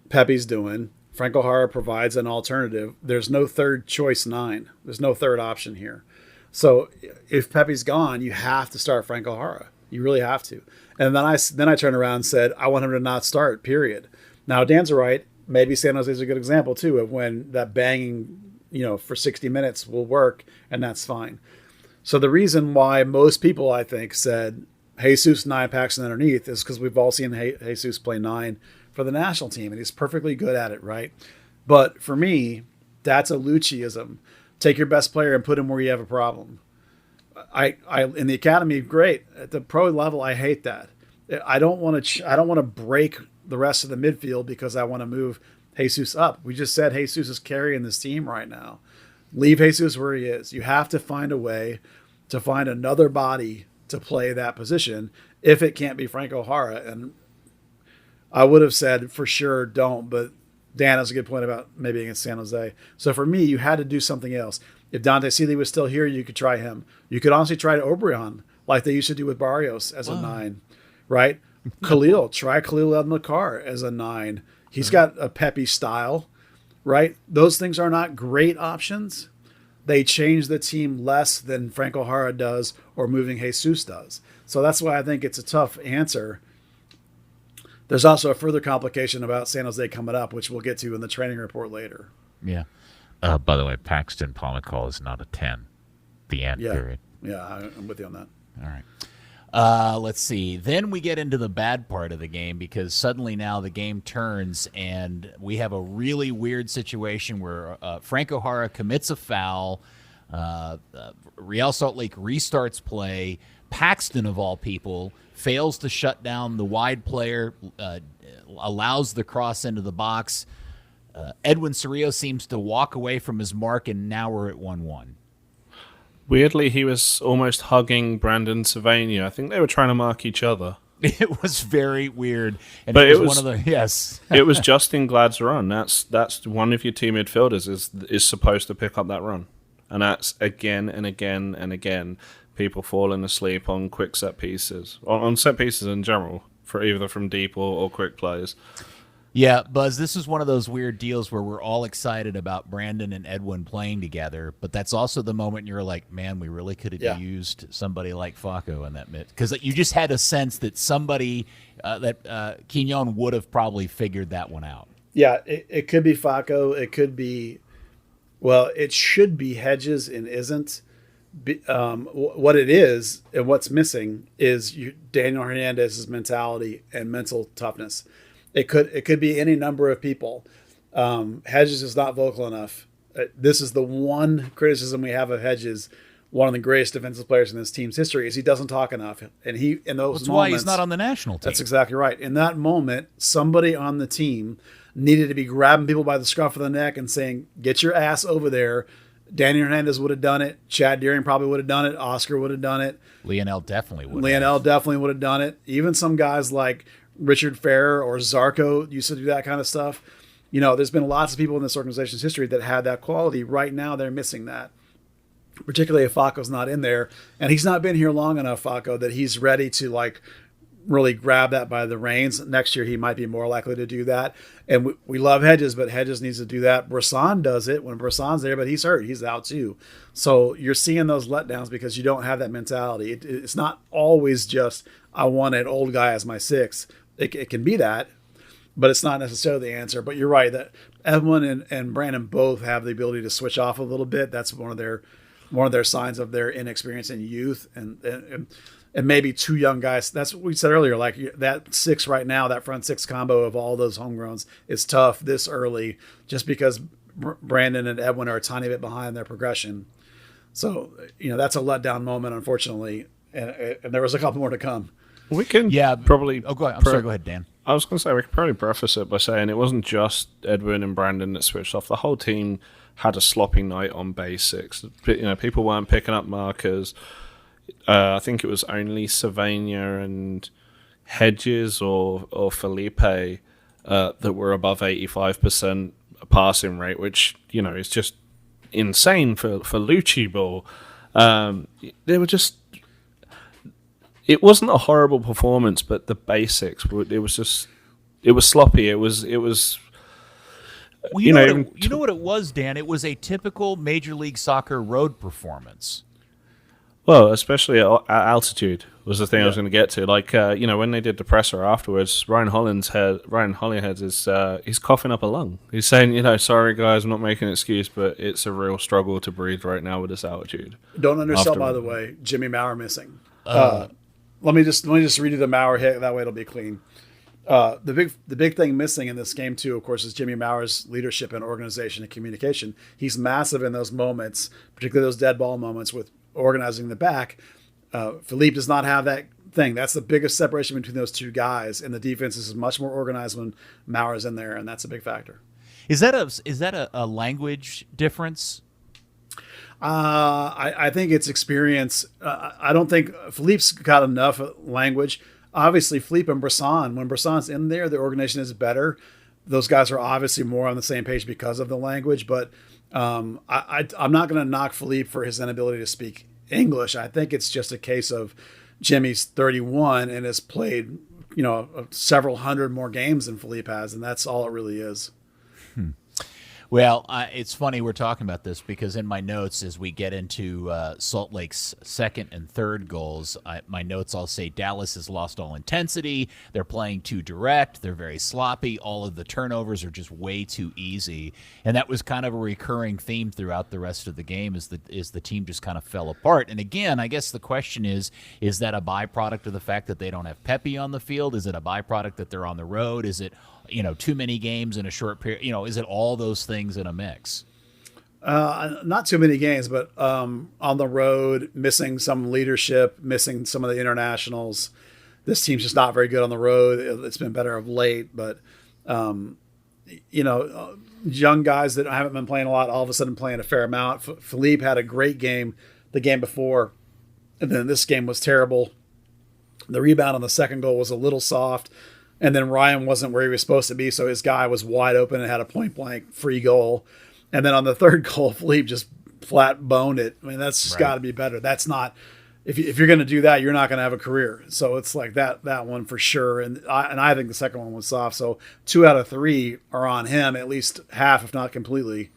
Pepi's doing. Franco Jara provides an alternative. There's no third choice 9. There's no third option here. So if Pepi's gone, you have to start Franco Jara. You really have to. And then I turned around and said, I want him to not start, period. Now, Dan's right. Maybe San Jose's a good example, too, of when that banging, for 60 minutes will work, and that's fine. So the reason why most people, I think, said Jesus 9, Paxton underneath is because we've all seen Jesus play 9 for the national team, and he's perfectly good at it, right? But for me, that's a Lucciism. Take your best player and put him where you have a problem. I in the academy, great. At the pro level, I hate that. I don't want to break the rest of the midfield because I want to move Jesus up. We just said Jesus is carrying this team right now. Leave Jesus where he is. You have to find a way to find another body to play that position if it can't be Franco Jara. And I would have said for sure don't, but Dan has a good point about maybe against San Jose. So for me, you had to do something else. If Dante Seeley was still here, you could try him. You could honestly try Obrian like they used to do with Barrios as a 9, right? Try Khalil Abdelmakar as a 9. He's got a Pepi style. right? Those things are not great options. They change the team less than Franco Jara does or moving Jesus does. So that's why I think it's a tough answer. There's also a further complication about San Jose coming up, which we'll get to in the training report later. Yeah. By the way, Paxton Pomacall is not a 10. The end, period. Yeah, I'm with you on that. All right. Let's see. Then we get into the bad part of the game because suddenly now the game turns and we have a really weird situation where Franco Jara commits a foul. Real Salt Lake restarts play. Paxton, of all people, fails to shut down the wide player, allows the cross into the box. Edwin Cerrillo seems to walk away from his mark, and now we're at 1-1. Weirdly, he was almost hugging Brandon Savania. I think they were trying to mark each other. It was very weird. And but it was one of the yes. It was Justin Glad's run. That's one of your two midfielders is supposed to pick up that run. And that's again and again and again people falling asleep on quick set pieces. On set pieces in general, for either from deep or quick plays. Yeah, Buzz, this is one of those weird deals where we're all excited about Brandon and Edwin playing together, but that's also the moment you're like, man, we really could have used somebody like Faco in that mid. Because you just had a sense that somebody, that Quignon would have probably figured that one out. Yeah, it could be Faco. It could be, well, it should be Hedges and isn't. What it is and what's missing is Daniel Hernandez's mentality and mental toughness. It could be any number of people. Hedges is not vocal enough. This is the one criticism we have of Hedges. One of the greatest defensive players in this team's history is he doesn't talk enough. And he in those That's moments, why he's not on the national team. That's exactly right. In that moment, somebody on the team needed to be grabbing people by the scruff of the neck and saying, "Get your ass over there." Danny Hernandez would have done it. Chad Deering probably would have done it. Oscar would have done it. Lionel definitely would. Lionel definitely would have done it. Even some guys like Richard Ferrer or Zarco used to do that kind of stuff. You know, there's been lots of people in this organization's history that had that quality. Right now, they're missing that. Particularly if Faco's not in there. And he's not been here long enough, Faco, that he's ready to, really grab that by the reins. Next year, he might be more likely to do that. And we love Hedges, but Hedges needs to do that. Brisson does it when Brisson's there, but he's hurt. He's out too. So you're seeing those letdowns because you don't have that mentality. It's not always just, I want an old guy as my six. It can be that, but it's not necessarily the answer. But you're right that Edwin and Brandon both have the ability to switch off a little bit. That's one of their signs of their inexperience and youth and maybe two young guys. That's what we said earlier. Like that six right now, that front six combo of all those homegrowns is tough this early, just because Brandon and Edwin are a tiny bit behind their progression. So that's a letdown moment, unfortunately, and there was a couple more to come. We can probably. Oh, go ahead. I'm sorry. Go ahead, Dan. I was going to say we could probably preface it by saying it wasn't just Edwin and Brandon that switched off. The whole team had a sloppy night on basics. People weren't picking up markers. I think it was only Savania and Hedges or Felipe that were above 85% passing rate, which is just insane for Lucci ball. They were just. It wasn't a horrible performance, but the basics. It was sloppy. It was. Well, you know what it was, Dan? It was a typical Major League Soccer road performance. Well, especially at altitude was the thing I was going to get to. When they did the presser afterwards, Ryan Hollyhead is he's coughing up a lung. He's saying, sorry guys, I'm not making an excuse, but it's a real struggle to breathe right now with this altitude. Don't undersell, by the way, Jimmy Maurer missing. Let me just read you the Maurer hit. That way it'll be clean. The big thing missing in this game too, of course, is Jimmy Maurer's leadership and organization and communication. He's massive in those moments, particularly those dead ball moments with organizing the back. Philippe does not have that thing. That's the biggest separation between those two guys. And the defense is much more organized when Maurer's in there, and that's a big factor. Is that a language difference? I think it's experience. I don't think Philippe's got enough language. Obviously, Philippe and Brisson, when Brisson's in there, the organization is better. Those guys are obviously more on the same page because of the language. But I'm not going to knock Philippe for his inability to speak English. I think it's just a case of Jimmy's 31 and has played, several hundred more games than Philippe has, and that's all it really is. Well, it's funny we're talking about this because in my notes, as we get into Salt Lake's second and third goals, my notes I'll say Dallas has lost all intensity. They're playing too direct. They're very sloppy. All of the turnovers are just way too easy. And that was kind of a recurring theme throughout the rest of the game is the team just kind of fell apart. And again, I guess the question is that a byproduct of the fact that they don't have Pepi on the field? Is it a byproduct that they're on the road? Is it too many games in a short period? Is it all those things in a mix? Not too many games, but on the road, missing some leadership, missing some of the internationals. This team's just not very good on the road. It's been better of late, but young guys that haven't been playing a lot, all of a sudden playing a fair amount. Philippe had a great game the game before, and then this game was terrible. The rebound on the second goal was a little soft. And then Ryan wasn't where he was supposed to be, so his guy was wide open and had a point-blank free goal. And then on the third goal, Philippe just flat boned it. I mean, that's just got to be better. That's not – if you're going to do that, you're not going to have a career. So it's like that one for sure. And I think the second one was soft. So 2 out of 3 are on him, at least half, if not completely.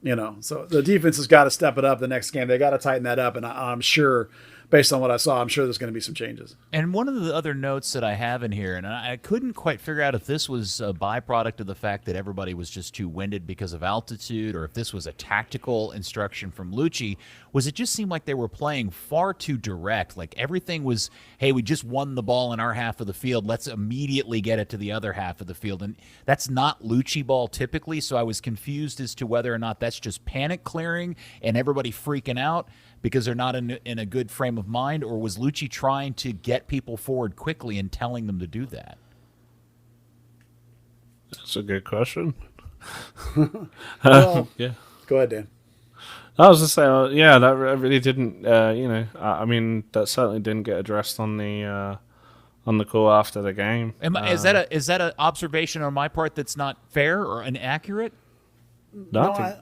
So the defense has got to step it up the next game. They got to tighten that up, and I'm sure – based on what I saw, I'm sure there's going to be some changes. And one of the other notes that I have in here, and I couldn't quite figure out if this was a byproduct of the fact that everybody was just too winded because of altitude or if this was a tactical instruction from Lucci, was it just seemed like they were playing far too direct. Like everything was, hey, we just won the ball in our half of the field. Let's immediately get it to the other half of the field. And that's not Lucci ball typically, so I was confused as to whether or not that's just panic clearing and everybody freaking out because they're not in a good frame of mind, or was Lucci trying to get people forward quickly and telling them to do that? That's a good question. Well, yeah. Go ahead, Dan. I was just saying, that really didn't, I mean, that certainly didn't get addressed on the call after the game. Is that an observation on my part that's not fair or inaccurate? No, I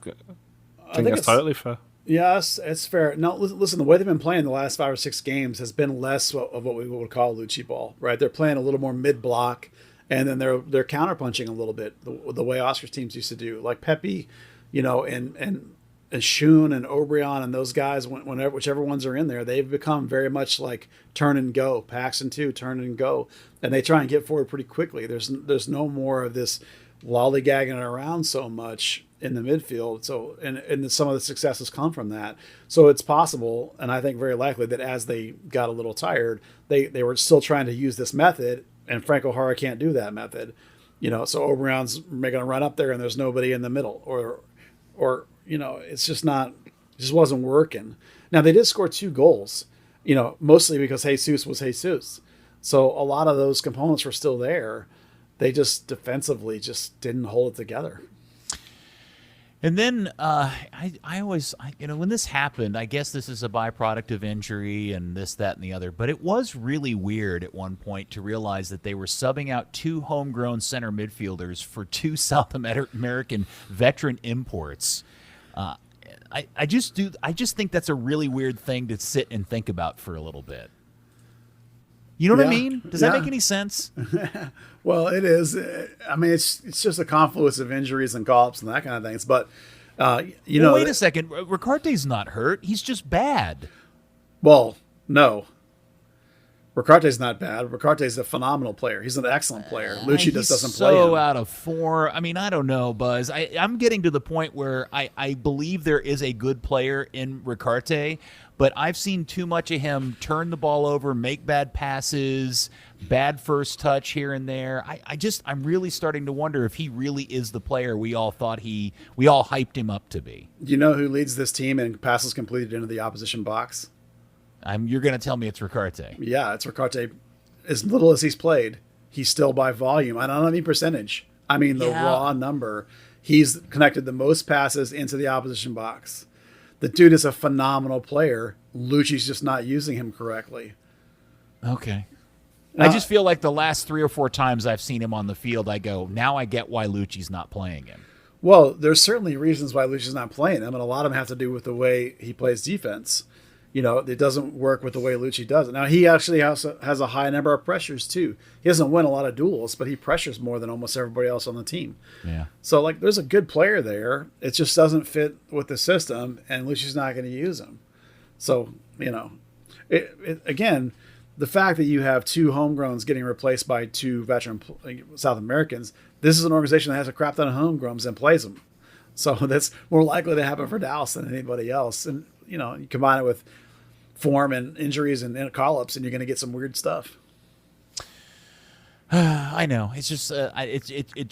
think that's totally fair. Yes, it's fair. No, listen, the way they've been playing the last 5 or 6 games has been less of what we would call Lucci ball, right? They're playing a little more mid-block, and then they're counterpunching a little bit the way Oscar's teams used to do. Like Pepi, and Schoen and Obrian and those guys, whichever ones are in there, they've become very much like turn and go. Paxton too, turn and go, and they try and get forward pretty quickly. There's no more of this lollygagging around so much in the midfield. So, and some of the successes come from that. So it's possible, and I think very likely, that as they got a little tired, they were still trying to use this method, and Frank O'Hara can't do that method. So Obrian's making a run up there and there's nobody in the middle, or it's just not, it just wasn't working. Now they did score 2 goals, mostly because Jesus was Jesus. So a lot of those components were still there. They just defensively just didn't hold it together. And then I always, when this happened, I guess this is a byproduct of injury and this, that, and the other. But it was really weird at one point to realize that they were subbing out 2 homegrown center midfielders for 2 South American veteran imports. I just think that's a really weird thing to sit and think about for a little bit. You know what I mean? Does that make any sense? Well, it is. I mean, it's just a confluence of injuries and call-ups and that kind of things. But, wait a second. Ricardo's not hurt. He's just bad. Well, no. Ricardo's not bad. Ricardo's a phenomenal player. He's an excellent player. Lucci just doesn't play him. So out of form. I mean, I don't know, Buzz. I'm getting to the point where I believe there is a good player in Ricardo, but I've seen too much of him turn the ball over, make bad passes, bad first touch here and there. I'm really starting to wonder if he really is the player we all hyped him up to be. Do you know who leads this team in passes completed into the opposition box? You're going to tell me it's Ricardo. Yeah, it's Ricardo. As little as he's played, he's still by volume. I don't mean percentage. I mean the raw number. He's connected the most passes into the opposition box. The dude is a phenomenal player. Lucci's just not using him correctly. Okay. I just feel like the last 3 or 4 times I've seen him on the field, I go, now I get why Lucci's not playing him. Well, there's certainly reasons why Lucci's not playing him, and a lot of them have to do with the way he plays defense. it doesn't work with the way Lucci does it. Now, he actually also has a high number of pressures, too. He doesn't win a lot of duels, but he pressures more than almost everybody else on the team. Yeah. So, like, there's a good player there. It just doesn't fit with the system, and Lucci's not going to use him. So, again, the fact that you have two homegrowns getting replaced by two veteran South Americans, this is an organization that has a crap ton of homegrowns and plays them. So that's more likely to happen for Dallas than anybody else. And, you combine it with form and injuries and call-ups, and you're going to get some weird stuff. I know. It's just it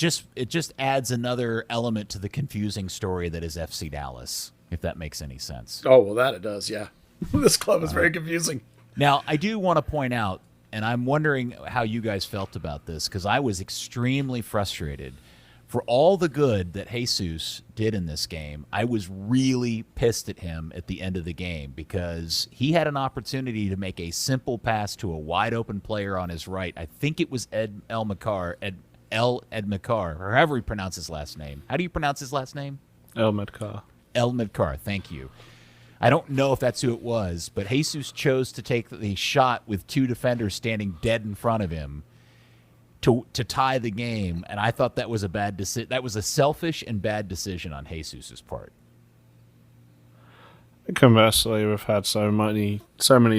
just adds another element to the confusing story that is FC Dallas, if that makes any sense. Oh, well, that it does, yeah. This club is very confusing. Now, I do want to point out, and I'm wondering how you guys felt about this, because I was extremely frustrated. For all the good that Jesus did in this game, I was really pissed at him at the end of the game because he had an opportunity to make a simple pass to a wide-open player on his right. I think it was Ed Makar, or however you pronounce his last name. How do you pronounce his last name? El Medcar, thank you. I don't know if that's who it was, but Jesus chose to take the shot with two defenders standing dead in front of him to tie the game, and I thought that was a bad decision. That was a selfish and bad decision on Jesus's part. Conversely, we've had so many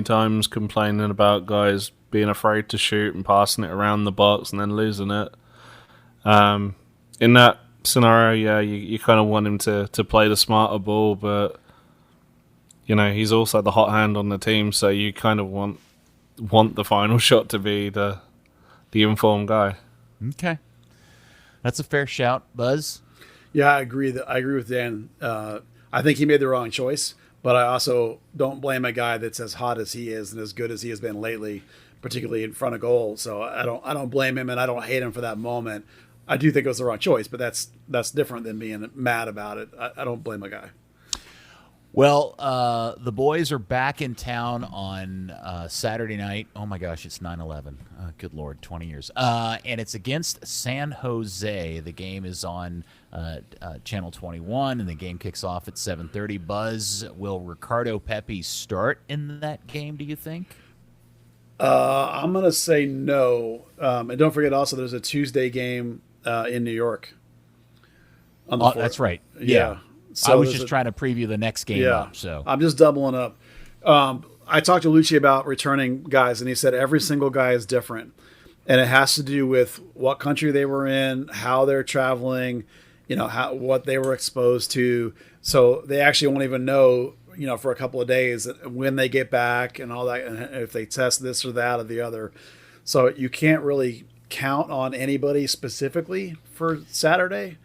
times complaining about guys being afraid to shoot and passing it around the box and then losing it. In that scenario, you kind of want him to play the smarter ball, but he's also the hot hand on the team, so you kind of want the final shot to be the informed guy. Okay, that's a fair shout, Buzz. Yeah, I agree with Dan. I think he made the wrong choice, but I also don't blame a guy that's as hot as he is and as good as he has been lately, particularly in front of goal. So I don't blame him, and I don't hate him for that moment. I do think it was the wrong choice, but that's different than being mad about it. I don't blame a guy. Well, the boys are back in town on Saturday night. Oh, my gosh, it's 9/11. Good Lord, 20 years. And it's against San Jose. The game is on Channel 21, and the game kicks off at 7:30. Buzz, will Ricardo Pepi start in that game, do you think? I'm going to say no. And don't forget also there's a Tuesday game in New York. That's right. Yeah. So I was just trying to preview the next game up. So I'm just doubling up. I talked to Lucci about returning guys, and he said every single guy is different. And it has to do with what country they were in, how they're traveling, what they were exposed to. So they actually won't even know, for a couple of days when they get back and all that, and if they test this or that or the other. So you can't really count on anybody specifically for Saturday.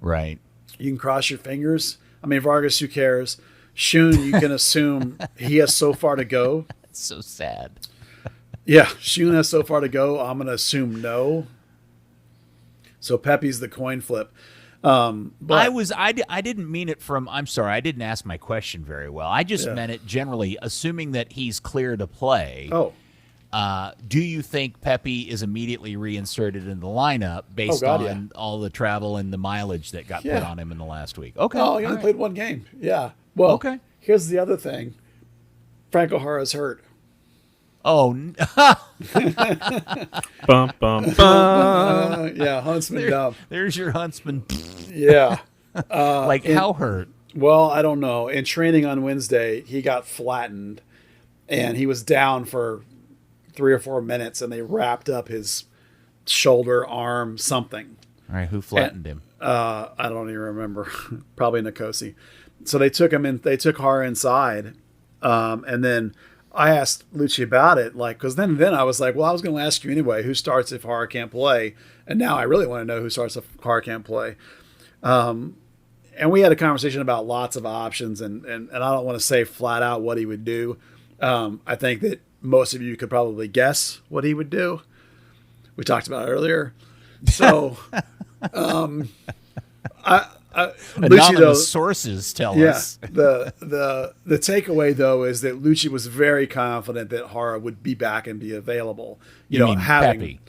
Right. You can cross your fingers. I mean, Vargas, who cares? Shun, you can assume he has so far to go. That's so sad. Yeah, Shun has so far to go. I'm going to assume no. So Pepi's the coin flip. But I didn't mean it from. I'm sorry, I didn't ask my question very well. I just meant it generally, assuming that he's clear to play. Oh. Do you think Pepi is immediately reinserted in the lineup based on all the travel and the mileage that got put on him in the last week? Okay. Oh, he only played one game. Yeah. Well, okay. Here's the other thing. Franco Jara's hurt. Oh. Bum, bum, bum. Yeah, Huntsman down. There's your Huntsman. Yeah. How hurt? Well, I don't know. In training on Wednesday, he got flattened, and he was down for 3 or 4 minutes, and they wrapped up his shoulder, arm, something. All right, who flattened him? I don't even remember. Probably Nkosi. So they took him in. They took Hara inside, and then I asked Lucci about it, because then I was like, well, I was going to ask you anyway, who starts if Hara can't play, and now I really want to know who starts if Hara can't play. And we had a conversation about lots of options, and I don't want to say flat out what he would do. I think that most of you could probably guess what he would do. We talked about it earlier. So, anonymous sources tell us. The takeaway though is that Lucci was very confident that Hara would be back and be available. You mean Pepi?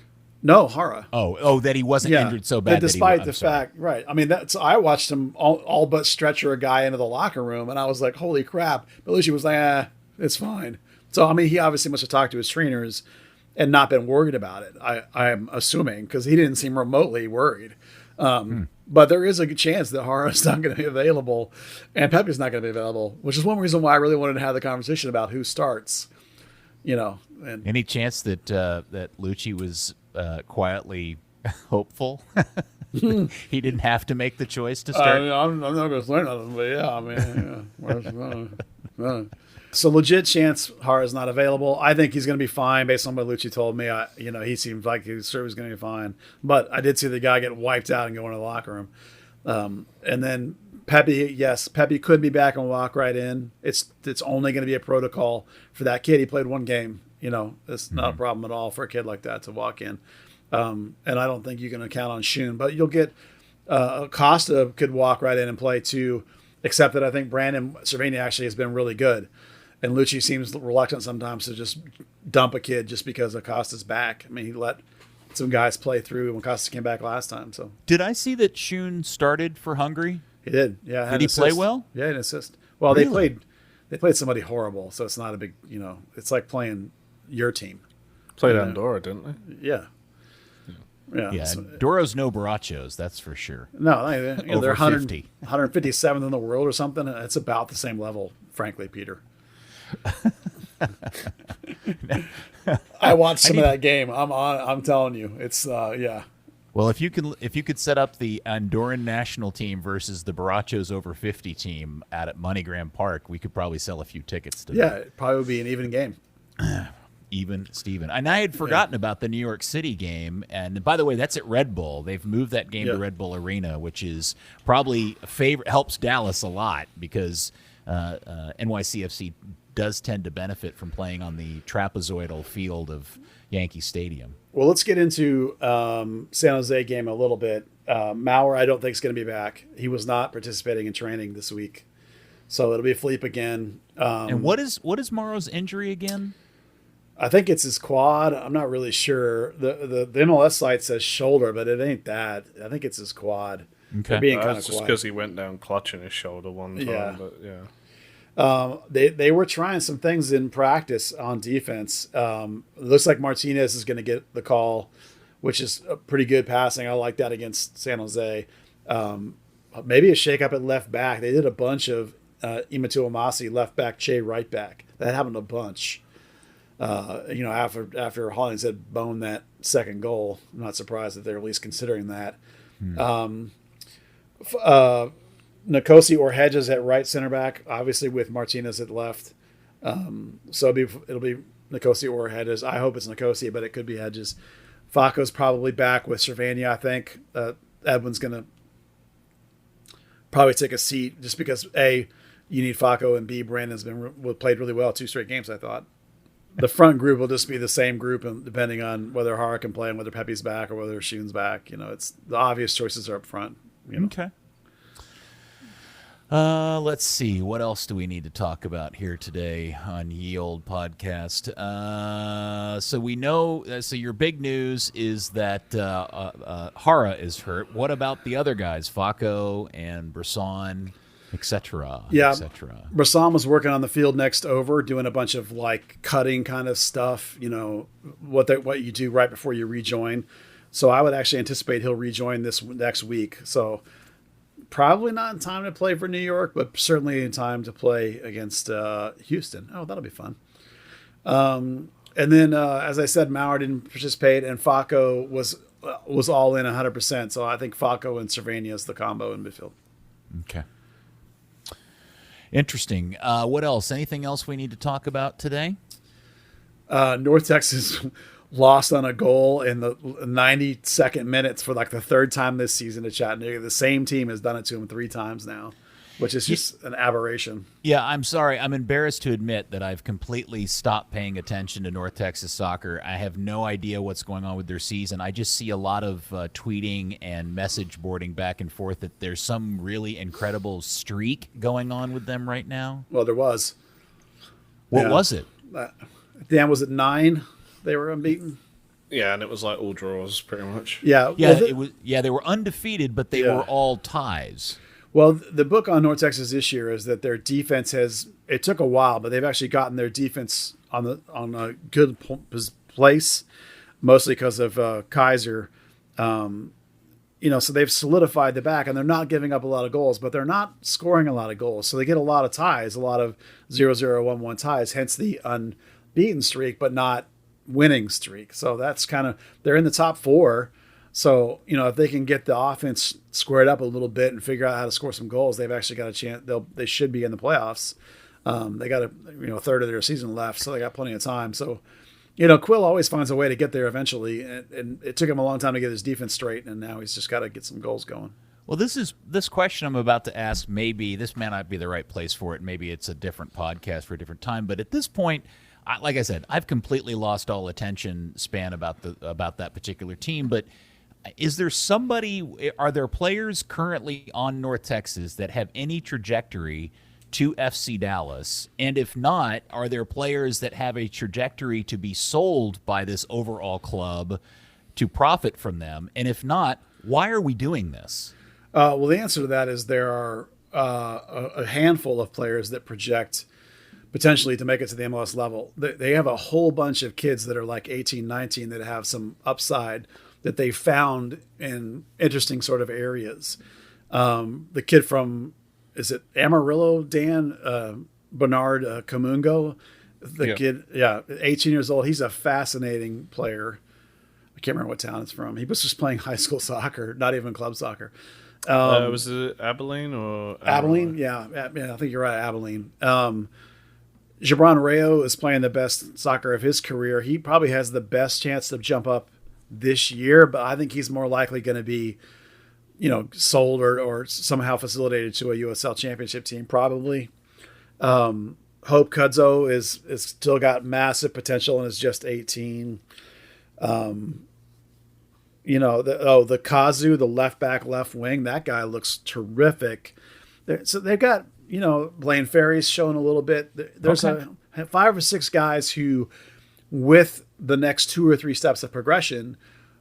No, Hara. Oh, that he wasn't injured so bad. Despite the fact, right? I mean, I watched him all but stretcher a guy into the locker room, and I was like, "Holy crap!" But Lucci was like, it's fine. So, I mean, he obviously must have talked to his trainers and not been worried about it, I'm assuming, because he didn't seem remotely worried. But there is a good chance that Hara's not going to be available and Pepi's not going to be available, which is one reason why I really wanted to have the conversation about who starts. And Any chance that that Lucci was quietly hopeful? He didn't have to make the choice to start. I'm not going to say nothing, but yeah, I mean, yeah. So legit chance Hara's not available. I think he's going to be fine based on what Lucci told me. He seemed like he sure was going to be fine. But I did see the guy get wiped out and go into the locker room. And then Pepi, yes, Pepi could be back and walk right in. It's only going to be a protocol for that kid. He played one game. It's not a problem at all for a kid like that to walk in. And I don't think you can count on Shun. But you'll get Costa could walk right in and play too, except that I think Brandon Cervini actually has been really good. And Lucci seems reluctant sometimes to just dump a kid just because Acosta's back. I mean, he let some guys play through when Acosta came back last time. So did I see that Shun started for Hungary? He did. Yeah. Did he play well? Yeah, an assist. Well, Really? they played somebody horrible, so it's not a big. It's like playing your team. Played Andorra, didn't they? Yeah. Yeah, So, Doro's no Barachos, that's for sure. no, they're Over 50. 157th in the world or something. It's about the same level, frankly, Peter. I watched some of that game. I'm telling you, it's yeah. Well, if you could set up the Andorran national team versus the Barachos over 50 team at MoneyGram Park, we could probably sell a few tickets to Yeah, that. it probably would be an even game. Even Steven. And I had forgotten about the New York City game. And by the way, that's at Red Bull. They've moved that game to Red Bull Arena, which is probably helps Dallas a lot because NYCFC does tend to benefit from playing on the trapezoidal field of Yankee Stadium. Well, let's get into San Jose game a little bit. Maurer, I don't think is going to be back. He was not participating in training this week, so it'll be Felipe again. And what is Morrow's injury again? I think it's his quad. I'm not really sure. The MLS site says shoulder, but it ain't that. I think it's his quad. Okay. They're being kind of That's just quiet. because he went down clutching his shoulder one time. Yeah. But yeah. They were trying some things in practice on defense. It looks like Martinez is going to get the call, which is a pretty good passing. I like that against San Jose. Maybe a shakeup at left back. They did a bunch of Imatu Amasi left back, Che right back. That happened a bunch. After Hollings had boned that second goal, I'm not surprised that they're at least considering that. Nkosi or Hedges at right center back, obviously with Martinez at left. So it'll be Nkosi or Hedges. I hope it's Nkosi, but it could be Hedges. Faco's probably back with Cervania, I think. Edwin's going to probably take a seat just because, A, you need Faco, and B, Brandon's played really well 2 straight games, I thought. The front group will just be the same group, and depending on whether Hara can play and whether Pepe's back or whether Shun's back. It's the obvious choices are up front. Okay. Let's see. What else do we need to talk about here today on Ye Old Podcast? So we know. So your big news is that Hara is hurt. What about the other guys, Faco and Brisson, etc.? Yeah, etc. Brisson was working on the field next over, doing a bunch of cutting kind of stuff. What you do right before you rejoin. So I would actually anticipate he'll rejoin this next week. So. Probably not in time to play for New York, but certainly in time to play against Houston. Oh, that'll be fun. And then, as I said, Maurer didn't participate, and Faco was all in 100%. So I think Faco and Cervania is the combo in midfield. Okay. Interesting. What else? Anything else we need to talk about today? North Texas lost on a goal in the 92nd minutes for the third time this season to Chattanooga. The same team has done it to them 3 times now, which is just an aberration. Yeah, I'm sorry. I'm embarrassed to admit that I've completely stopped paying attention to North Texas soccer. I have no idea what's going on with their season. I just see a lot of tweeting and message boarding back and forth that there's some really incredible streak going on with them right now. Well, there was. What was it? Dan, was it 9? They were unbeaten. Yeah, and it was all draws pretty much. Yeah, Yeah, it was. Yeah, they were undefeated, but they Yeah. were all ties. Well, the book on North Texas this year is that their defense it took a while, but they've actually gotten their defense on a good place, mostly because of Kaiser. So they've solidified the back, and they're not giving up a lot of goals, but they're not scoring a lot of goals. So they get a lot of ties, a lot of 0-0, 1-1 ties, hence the unbeaten streak, but not winning streak. So that's they're in the top 4. So, if they can get the offense squared up a little bit and figure out how to score some goals, they've actually got a chance. They should be in the playoffs. They got a third of their season left, so they got plenty of time. So, Quill always finds a way to get there eventually, and it took him a long time to get his defense straight, and now he's just got to get some goals going. Well, this question I'm about to ask, maybe this may not be the right place for it. Maybe it's a different podcast for a different time. But at this point, like I said, I've completely lost all attention span about that particular team. But are there players currently on North Texas that have any trajectory to FC Dallas? And if not, are there players that have a trajectory to be sold by this overall club to profit from them? And if not, why are we doing this? Well, the answer to that is there are a handful of players that project potentially to make it to the MLS level. They have a whole bunch of kids that are like 18, 19 that have some upside that they found in interesting sort of areas. The kid from, is it Amarillo, Dan? Bernard Kamungo? Kid, 18 years old. He's a fascinating player. I can't remember what town it's from. He was just playing high school soccer, not even club soccer. Was it Abilene or Abilene? Yeah, I think you're right, Abilene. Gibran Rayo is playing the best soccer of his career. He probably has the best chance to jump up this year, but I think he's more likely going to be, sold or somehow facilitated to a USL Championship team, probably. Hope Kudzo is still got massive potential and is just 18. The Kazu, the left back, left wing, that guy looks terrific. So they've got, Blaine Ferry's showing a little bit. There's 5 or 6 guys who, with the next 2 or 3 steps of progression,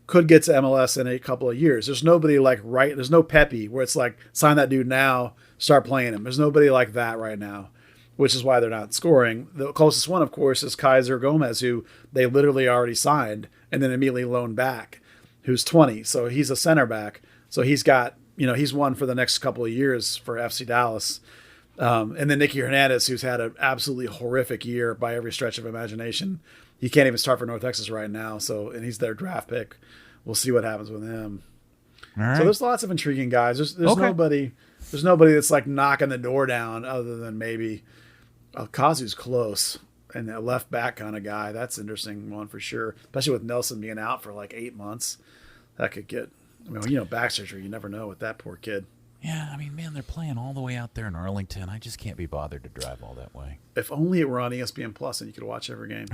could get to MLS in a couple of years. There's nobody there's no Pepi where it's like, sign that dude now, start playing him. There's nobody like that right now, which is why they're not scoring. The closest one, of course, is Kaiser Gomez, who they literally already signed and then immediately loaned back, who's 20. So he's a center back. So he's got, he's one for the next couple of years for FC Dallas. And then Nicky Hernandez, who's had an absolutely horrific year by every stretch of imagination. He can't even start for North Texas right now. And he's their draft pick. We'll see what happens with him. All right. So there's lots of intriguing guys. There's nobody that's like knocking the door down other than maybe Kazu's close and a left back kind of guy. That's an interesting one for sure. Especially with Nelson being out for like 8 months. That could get, back surgery. You never know with that poor kid. Yeah, man, they're playing all the way out there in Arlington. I just can't be bothered to drive all that way. If only it were on ESPN Plus and you could watch every game.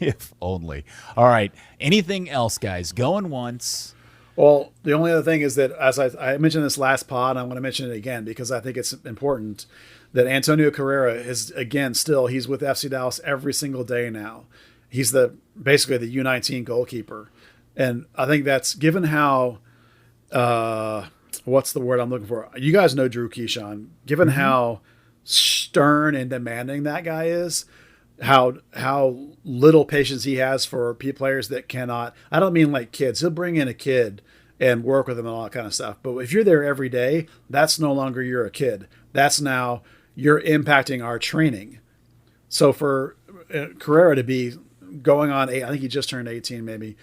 if only. All right. Anything else, guys? Going once. Well, the only other thing is that, as I mentioned this last pod, I'm going to mention it again because I think it's important, that Antonio Carrera is, again, he's with FC Dallas every single day now. He's basically the U19 goalkeeper. And I think that's, given how, what's the word I'm looking for? You guys know Drew Keyshawn. Given how stern and demanding that guy is, how little patience he has for players that cannot. I don't mean like kids. He'll bring in a kid and work with them and all that kind of stuff. But if you're there every day, that's no longer you're a kid. That's now you're impacting our training. So for Carrera to be going on 8, I think he just turned 18 maybe.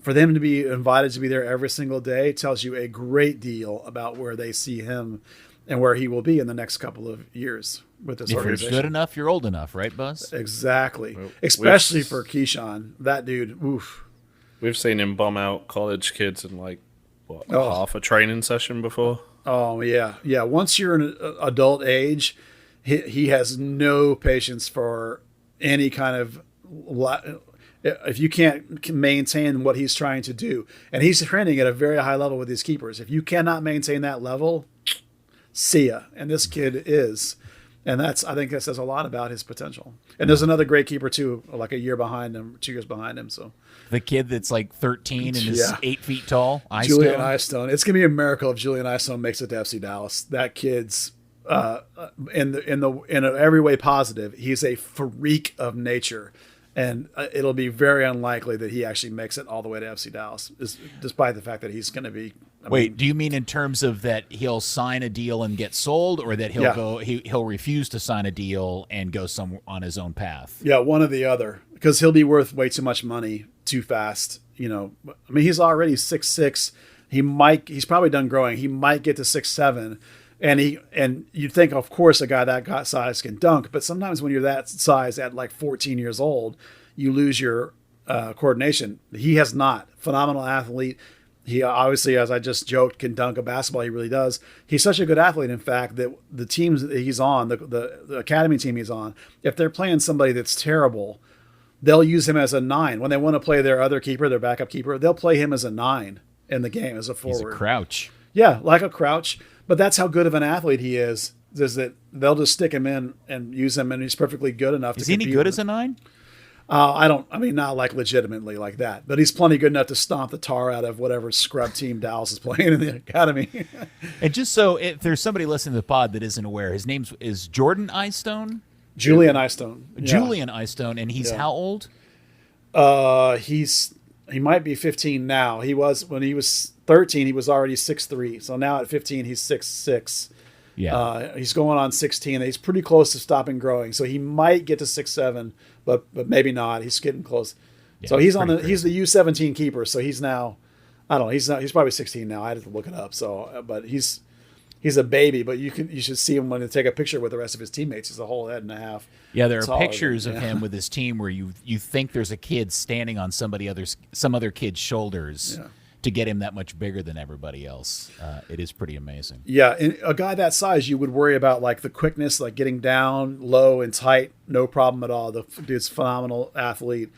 For them to be invited to be there every single day tells you a great deal about where they see him and where he will be in the next couple of years with this organization. If you're good enough, you're old enough, right, Buzz? Exactly. Especially for Keyshawn. That dude, oof. We've seen him bomb out college kids in half a training session before. Oh, yeah. Yeah, once you're an adult age, he has no patience for any kind of... If you can't maintain what he's trying to do. And he's training at a very high level with his keepers. If you cannot maintain that level, see ya. And this kid is. And I think that says a lot about his potential. And there's another great keeper too, like a year behind him, 2 years behind him. So the kid that's like 13 and is 8 feet tall, Julian Eyestone. It's gonna be a miracle if Julian Eyestone makes it to FC Dallas. That kid's in every way positive. He's a freak of nature, and it'll be very unlikely that he actually makes it all the way to FC Dallas, despite the fact that he's going to be. Wait, do you mean in terms of that he'll sign a deal and get sold, or that he'll refuse to sign a deal and go on his own path? Yeah, one or the other, because he'll be worth way too much money too fast. I mean, he's already 6'6". He's probably done growing. He might get to 6'7". And you'd think, of course, a guy that size can dunk, but sometimes when you're that size at like 14 years old, you lose your coordination. He has not. Phenomenal athlete. He obviously, as I just joked, can dunk a basketball. He really does. He's such a good athlete, in fact, that the teams that he's on, the academy team he's on, if they're playing somebody that's terrible, they'll use him as a 9. When they want to play their other keeper, their backup keeper, they'll play him as a 9 in the game, as a forward. He's a Crouch. Yeah, like a Crouch. But that's how good of an athlete he is that they'll just stick him in and use him, and he's perfectly good enough. Is he any good as a 9? Not like legitimately like that, but he's plenty good enough to stomp the tar out of whatever scrub team Dallas is playing in the academy. And just so if there's somebody listening to the pod that isn't aware, his name is Jordan Eyestone? Julian Eyestone. Yeah. Julian Eyestone, and he's how old? He might be 15 now. When he was 13, he was already 6'3". So now at 15, he's 6'6". Yeah. He's going on 16. He's pretty close to stopping growing. So he might get to 6'7", but maybe not. He's getting close. Yeah, so he's the U17 keeper. So he's now, I don't know. He's probably 16 now. I had to look it up. So, but he's a baby, but you should see him when they take a picture with the rest of his teammates. He's a whole head and a half. Yeah, there are pictures of him with his team where you think there's a kid standing on some other kid's shoulders to get him that much bigger than everybody else. It is pretty amazing. Yeah, and a guy that size, you would worry about like the quickness, like getting down low and tight, no problem at all. The dude's a phenomenal athlete.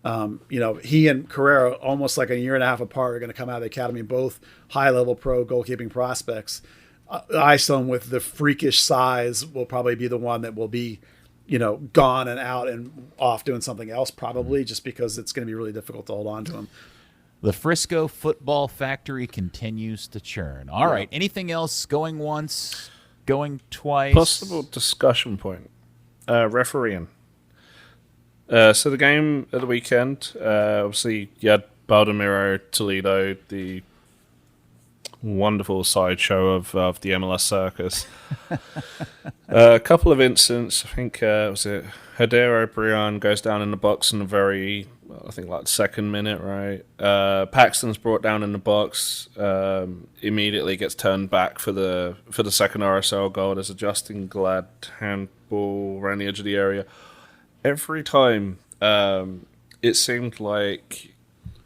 He and Carrera, almost like a year and a half apart, are going to come out of the academy, both high-level pro goalkeeping prospects. Eyestone, with the freakish size, will probably be the one that will be, gone and out and off doing something else, probably, just because it's going to be really difficult to hold on to him. The Frisco football factory continues to churn. All right. Anything else going once, going twice? Possible discussion point. Refereeing. So the game at the weekend, obviously you had Baldomero, Toledo, the wonderful sideshow of the MLS circus. A couple of incidents. I think was it Hideo Brian goes down in the box in the very, I think like second minute, right? Paxton's brought down in the box. Immediately gets turned back for the second RSL goal. There's a Justin Glad handball around the edge of the area. Every time, it seemed like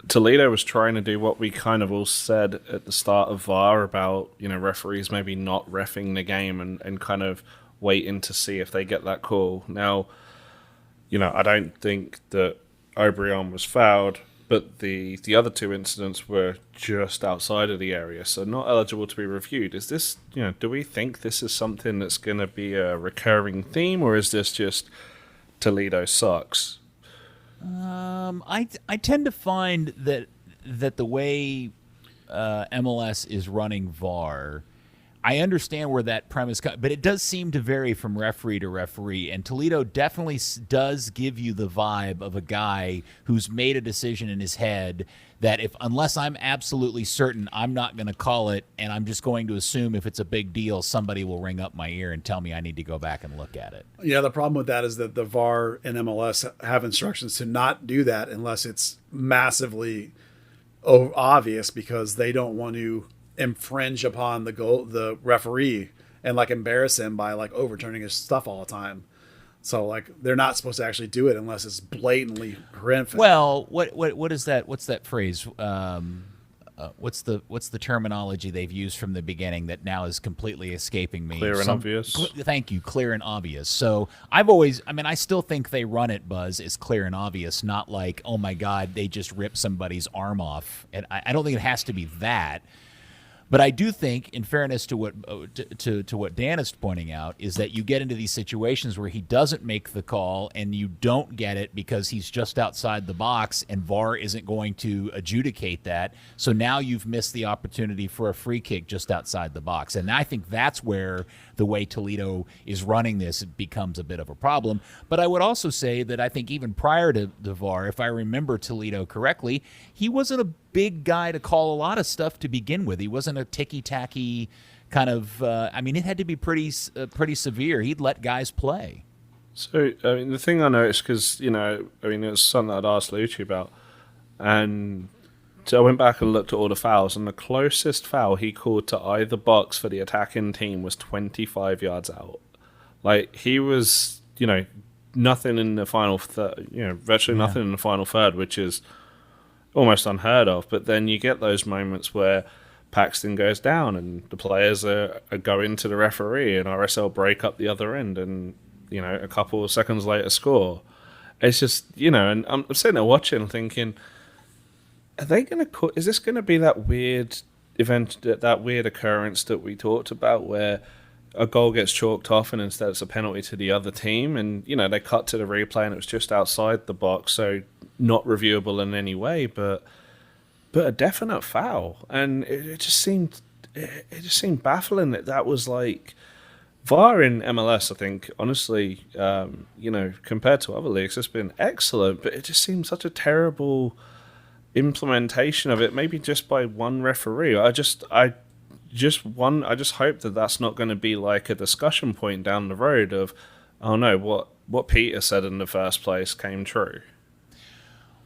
Toledo was trying to do what we kind of all said at the start of VAR about, referees maybe not reffing the game and kind of waiting to see if they get that call. Now, I don't think that O'Brien was fouled, but the other two incidents were just outside of the area, so not eligible to be reviewed. Is this, do we think this is something that's going to be a recurring theme, or is this just Toledo sucks? I tend to find that the way MLS is running VAR, I understand where that premise comes, but it does seem to vary from referee to referee. And Toledo definitely does give you the vibe of a guy who's made a decision in his head that unless I'm absolutely certain, I'm not going to call it, and I'm just going to assume if it's a big deal, somebody will ring up my ear and tell me I need to go back and look at it. Yeah, the problem with that is that the VAR and MLS have instructions to not do that unless it's massively obvious, because they don't want to infringe upon the referee and like embarrass him by like overturning his stuff all the time. So like they're not supposed to actually do it unless it's blatantly horrific. Well, what is that? What's that phrase? What's the terminology they've used from the beginning that now is completely escaping me? Clear and obvious. Thank you, clear and obvious. So I still think they run it, Buzz, is clear and obvious, not like, oh my God, they just ripped somebody's arm off. And I don't think it has to be that. But I do think, in fairness to what to what Dan is pointing out, is that you get into these situations where he doesn't make the call and you don't get it because he's just outside the box and VAR isn't going to adjudicate that. So now you've missed the opportunity for a free kick just outside the box. And I think that's where the way Toledo is running this, it becomes a bit of a problem. But I would also say that I think even prior to the VAR, if I remember Toledo correctly, he wasn't a big guy to call a lot of stuff to begin with. He wasn't a ticky-tacky kind of it had to be pretty severe. He'd let guys play. So, the thing I noticed, because, it was something I'd asked Lucci about, and so I went back and looked at all the fouls, and the closest foul he called to either box for the attacking team was 25 yards out. Like, he was, nothing in the final third, virtually nothing in the final third, which is almost unheard of. But then you get those moments where Paxton goes down and the players are going to the referee and RSL break up the other end and, a couple of seconds later score. It's just, and I'm sitting there watching thinking, are they going to is this going to be that weird event, that weird occurrence that we talked about where a goal gets chalked off and instead it's a penalty to the other team, and they cut to the replay and it was just outside the box, so not reviewable in any way, but a definite foul. And it just seemed baffling that was like VAR in MLS. I think honestly, compared to other leagues, it's been excellent, but it just seemed such a terrible implementation of it. Maybe just by one referee. I just hope that that's not going to be like a discussion point down the road of, oh no, what Peter said in the first place came true.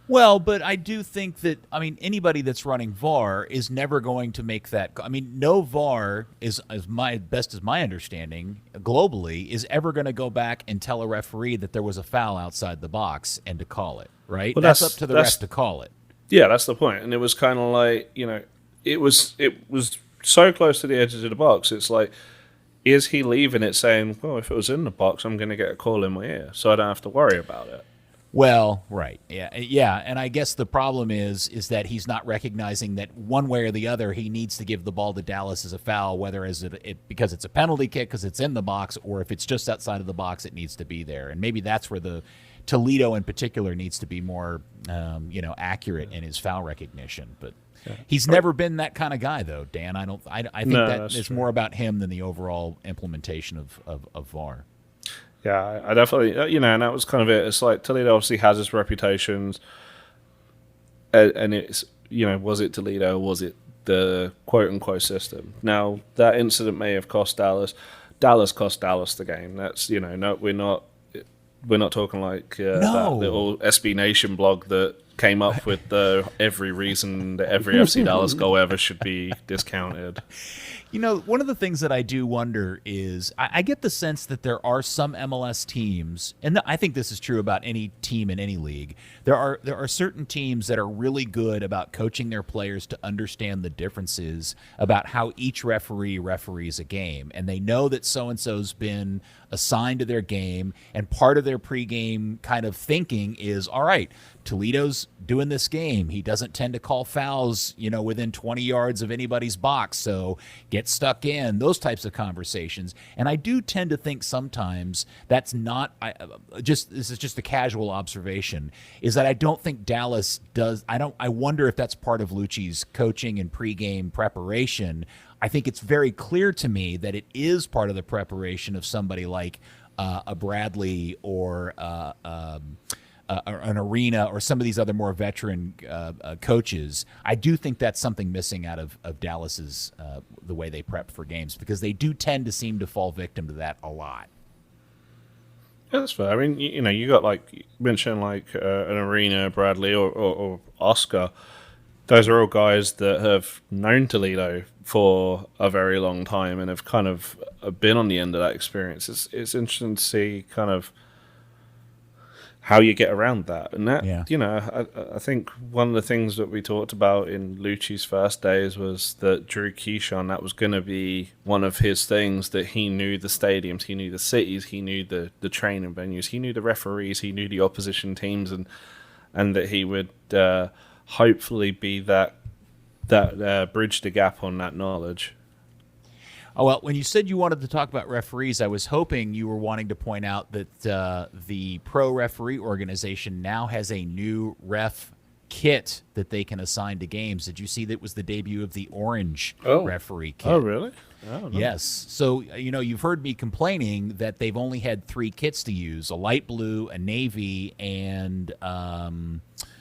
Well, but I do think that, anybody that's running VAR is never going to make that. No VAR is my understanding globally is ever going to go back and tell a referee that there was a foul outside the box and to call it, right? Well, that's up to the ref to call it. Yeah, that's the point. And it was kind of like, it was so close to the edge of the box. It's like, is he leaving it saying, well, if it was in the box, I'm going to get a call in my ear, so I don't have to worry about it? Well, right. Yeah. And I guess the problem is that he's not recognizing that one way or the other, he needs to give the ball to Dallas as a foul, whether as it because it's a penalty kick because it's in the box, or if it's just outside of the box, it needs to be there. And maybe that's where the Toledo in particular needs to be more, accurate in his foul recognition. But he's never been that kind of guy, though, Dan. I think that it's more about him than the overall implementation of VAR. Yeah, I definitely, and that was kind of it. It's like Toledo obviously has its reputations, and it's, was it Toledo or was it the quote-unquote system? Now, that incident may have cost Dallas. Dallas cost Dallas the game. That's, no, we're not talking like that little SB Nation blog that came up with every reason that every FC Dallas goal ever should be discounted. One of the things that I do wonder is I get the sense that there are some MLS teams, and I think this is true about any team in any league. There are certain teams that are really good about coaching their players to understand the differences about how each referee referees a game, and they know that so-and-so's been assigned to their game, and part of their pregame kind of thinking is, all right, Toledo's doing this game. He doesn't tend to call fouls, within 20 yards of anybody's box, so get stuck in, those types of conversations. And I do tend to think sometimes that's not, this is just a casual observation, is that I don't think Dallas does, I wonder if that's part of Lucci's coaching and pregame preparation. I think it's very clear to me that it is part of the preparation of somebody like a Bradley or an Arena or some of these other more veteran coaches. I do think that's something missing out of Dallas's the way they prep for games, because they do tend to seem to fall victim to that a lot. Yeah, that's fair. You got you mentioned an Arena, Bradley, or Oscar. Those are all guys that have known Toledo for a very long time and have kind of been on the end of that experience. It's interesting to see kind of how you get around that. And that, I think one of the things that we talked about in Lucci's first days was that Drew Keyshawn, that was going to be one of his things, that he knew the stadiums, he knew the cities, he knew the training venues, he knew the referees, he knew the opposition teams, and that he would hopefully be that that bridge the gap on that knowledge. Oh, well, when you said you wanted to talk about referees, I was hoping you were wanting to point out that the pro referee organization now has a new ref kit that they can assign to games. Did you see that was the debut of the orange referee kit? Oh, really? Oh, no. Yes. So, you've heard me complaining that they've only had 3 kits to use, a light blue, a navy, and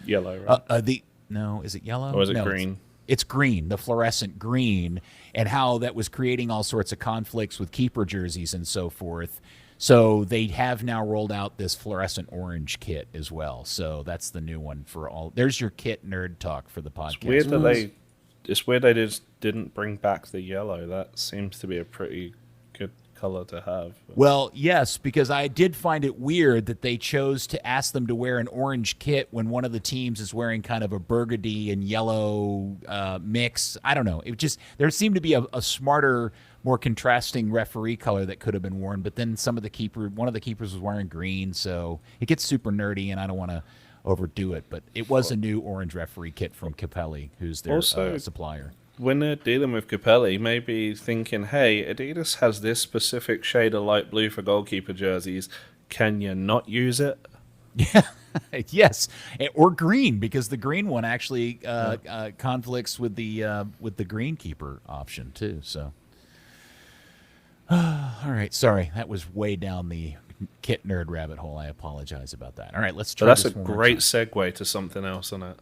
yellow, right? Is it yellow? Or is it green? It's green, the fluorescent green, and how that was creating all sorts of conflicts with keeper jerseys and so forth. So they have now rolled out this fluorescent orange kit as well. So that's the new one for all. There's your kit nerd talk for the podcast. It's weird they just didn't bring back the yellow. That seems to be a pretty good color to have. Well, yes, because I did find it weird that they chose to ask them to wear an orange kit when one of the teams is wearing kind of a burgundy and yellow mix. I don't know. There seemed to be a smarter, more contrasting referee color that could have been worn, but then one of the keepers was wearing green, so it gets super nerdy, and I don't want to overdo it, but it was a new orange referee kit from Capelli, who's their supplier. When they're dealing with Capelli, maybe thinking, hey, Adidas has this specific shade of light blue for goalkeeper jerseys. Can you not use it? Yeah, yes, or green, because the green one actually conflicts with the greenkeeper option too. So, all right, sorry, that was way down the kit nerd rabbit hole. I apologize about that. All right, let's try. That's a great segue to something else, isn't it?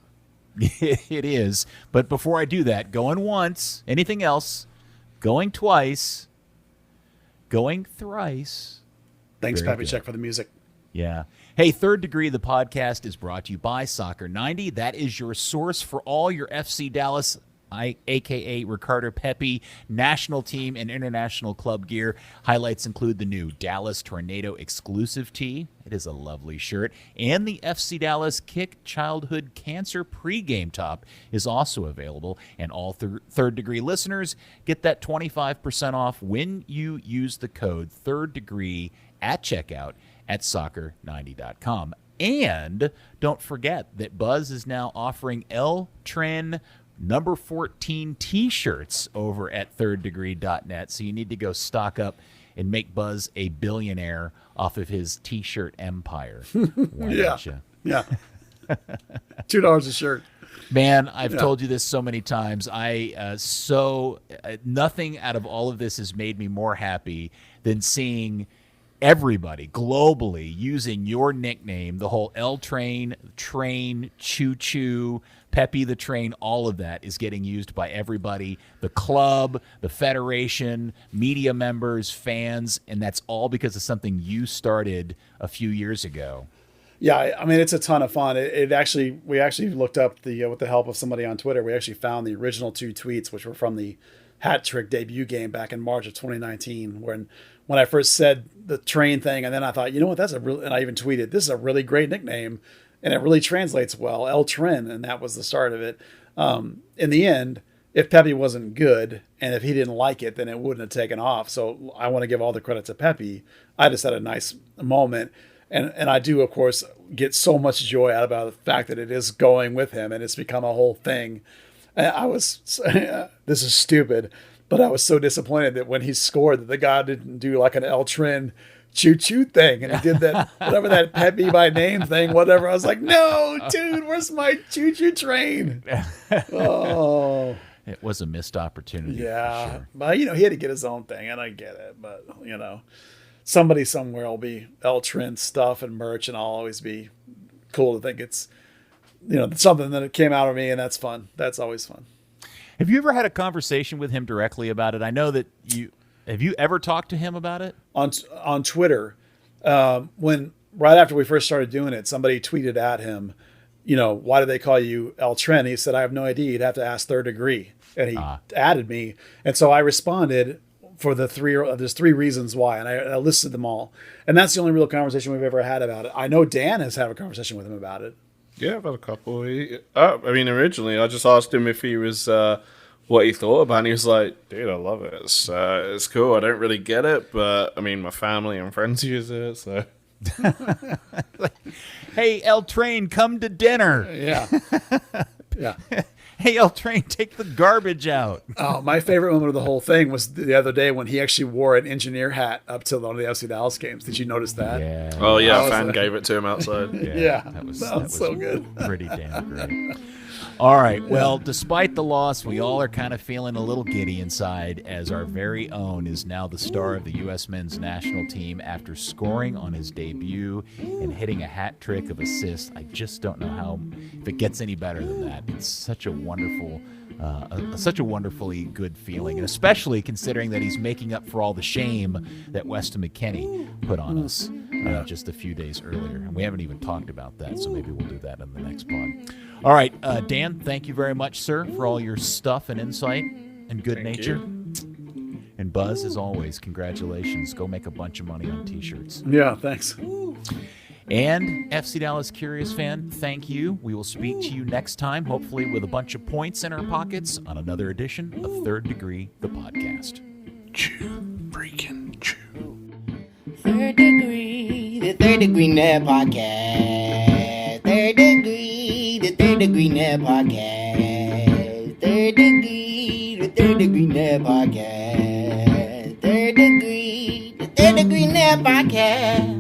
It is. But before I do that, going once, anything else, going twice, going thrice. Thanks, Pepi Check, for the music. Yeah. Hey, Third Degree, the podcast is brought to you by Soccer 90. That is your source for all your FC Dallas, a.k.a. Ricardo Pepi, national team and international club gear. Highlights include the new Dallas Tornado exclusive tee. It is a lovely shirt. And the FC Dallas Kick Childhood Cancer pregame top is also available. And all Third Degree listeners get that 25% off when you use the code Third Degree at checkout at soccer90.com. And don't forget that Buzz is now offering L-Tren number 14 t-shirts over at thirddegree.net. So you need to go stock up and make Buzz a billionaire off of his t-shirt empire. Why don't you? Yeah. $2 a shirt. Man, I've told you this so many times. Nothing out of all of this has made me more happy than seeing everybody globally using your nickname, the whole L-Train, Train, Choo Choo, Pepi the Train, all of that is getting used by everybody, the club, the federation, media members, fans, and that's all because of something you started a few years ago. Yeah, I mean, it's a ton of fun. We actually looked up with the help of somebody on Twitter, we actually found the original 2 tweets, which were from the Hat Trick debut game back in March of 2019, when I first said the train thing, and then I thought, you know what, and I even tweeted, this is a really great nickname, and it really translates well, L-Tren, and that was the start of it. In the end, if Pepi wasn't good, and if he didn't like it, then it wouldn't have taken off. So I want to give all the credit to Pepi. I just had a nice moment, and I do, of course, get so much joy out about the fact that it is going with him, and it's become a whole thing. And this is stupid, but I was so disappointed that when he scored, that the guy didn't do like an L-Tren choo-choo thing, and he did that, whatever that Pepi by name thing, whatever. I was like, no, dude, where's my choo-choo train? Oh. It was a missed opportunity. Yeah, for sure. But, he had to get his own thing, and I get it. But, somebody somewhere will be L-Tren stuff and merch, and I'll always be cool to think it's, something that came out of me, and that's fun. That's always fun. Have you ever had a conversation with him directly about it? I know that have you ever talked to him about it? On Twitter, right after we first started doing it, somebody tweeted at him, why do they call you L-Tren? He said, I have no idea. You'd have to ask Third Degree. And he added me. And so I responded for there's 3 reasons why. And I listed them all. And that's the only real conversation we've ever had about it. I know Dan has had a conversation with him about it. Yeah, I've had a couple. Originally, I just asked him if he was what he thought about it, and he was like, dude, I love it. It's cool. I don't really get it, but, my family and friends use it, so. Hey, L-Train, come to dinner. Yeah. Yeah. Hey, L Train, take the garbage out. Oh, my favorite moment of the whole thing was the other day when he actually wore an engineer hat up to one of the FC Dallas games. Did you notice that? Yeah. Oh yeah, I was fan like- gave it to him outside. Yeah. That was so good. Pretty damn great. All right. Well, despite the loss, we all are kind of feeling a little giddy inside as our very own is now the star of the U.S. men's national team after scoring on his debut and hitting a hat trick of assists. I just don't know if it gets any better than that. It's such a wonderful, such a wonderfully good feeling, and especially considering that he's making up for all the shame that Weston McKennie put on us just a few days earlier. And we haven't even talked about that, so maybe we'll do that in the next pod. All right, Dan, thank you very much, sir, for all your stuff and insight and good nature. And Buzz, as always, congratulations. Go make a bunch of money on T-shirts. Yeah, thanks. And FC Dallas Curious fan, thank you. We will speak to you next time, hopefully with a bunch of points in our pockets on another edition of Third Degree, the podcast. Chew, freaking chew. Third Degree, the Third Degree Net Podcast. Third Degree, the Third Degree Net Podcast. Third Degree, the Third Degree Net Podcast. Third Degree, the Third Degree Net Podcast.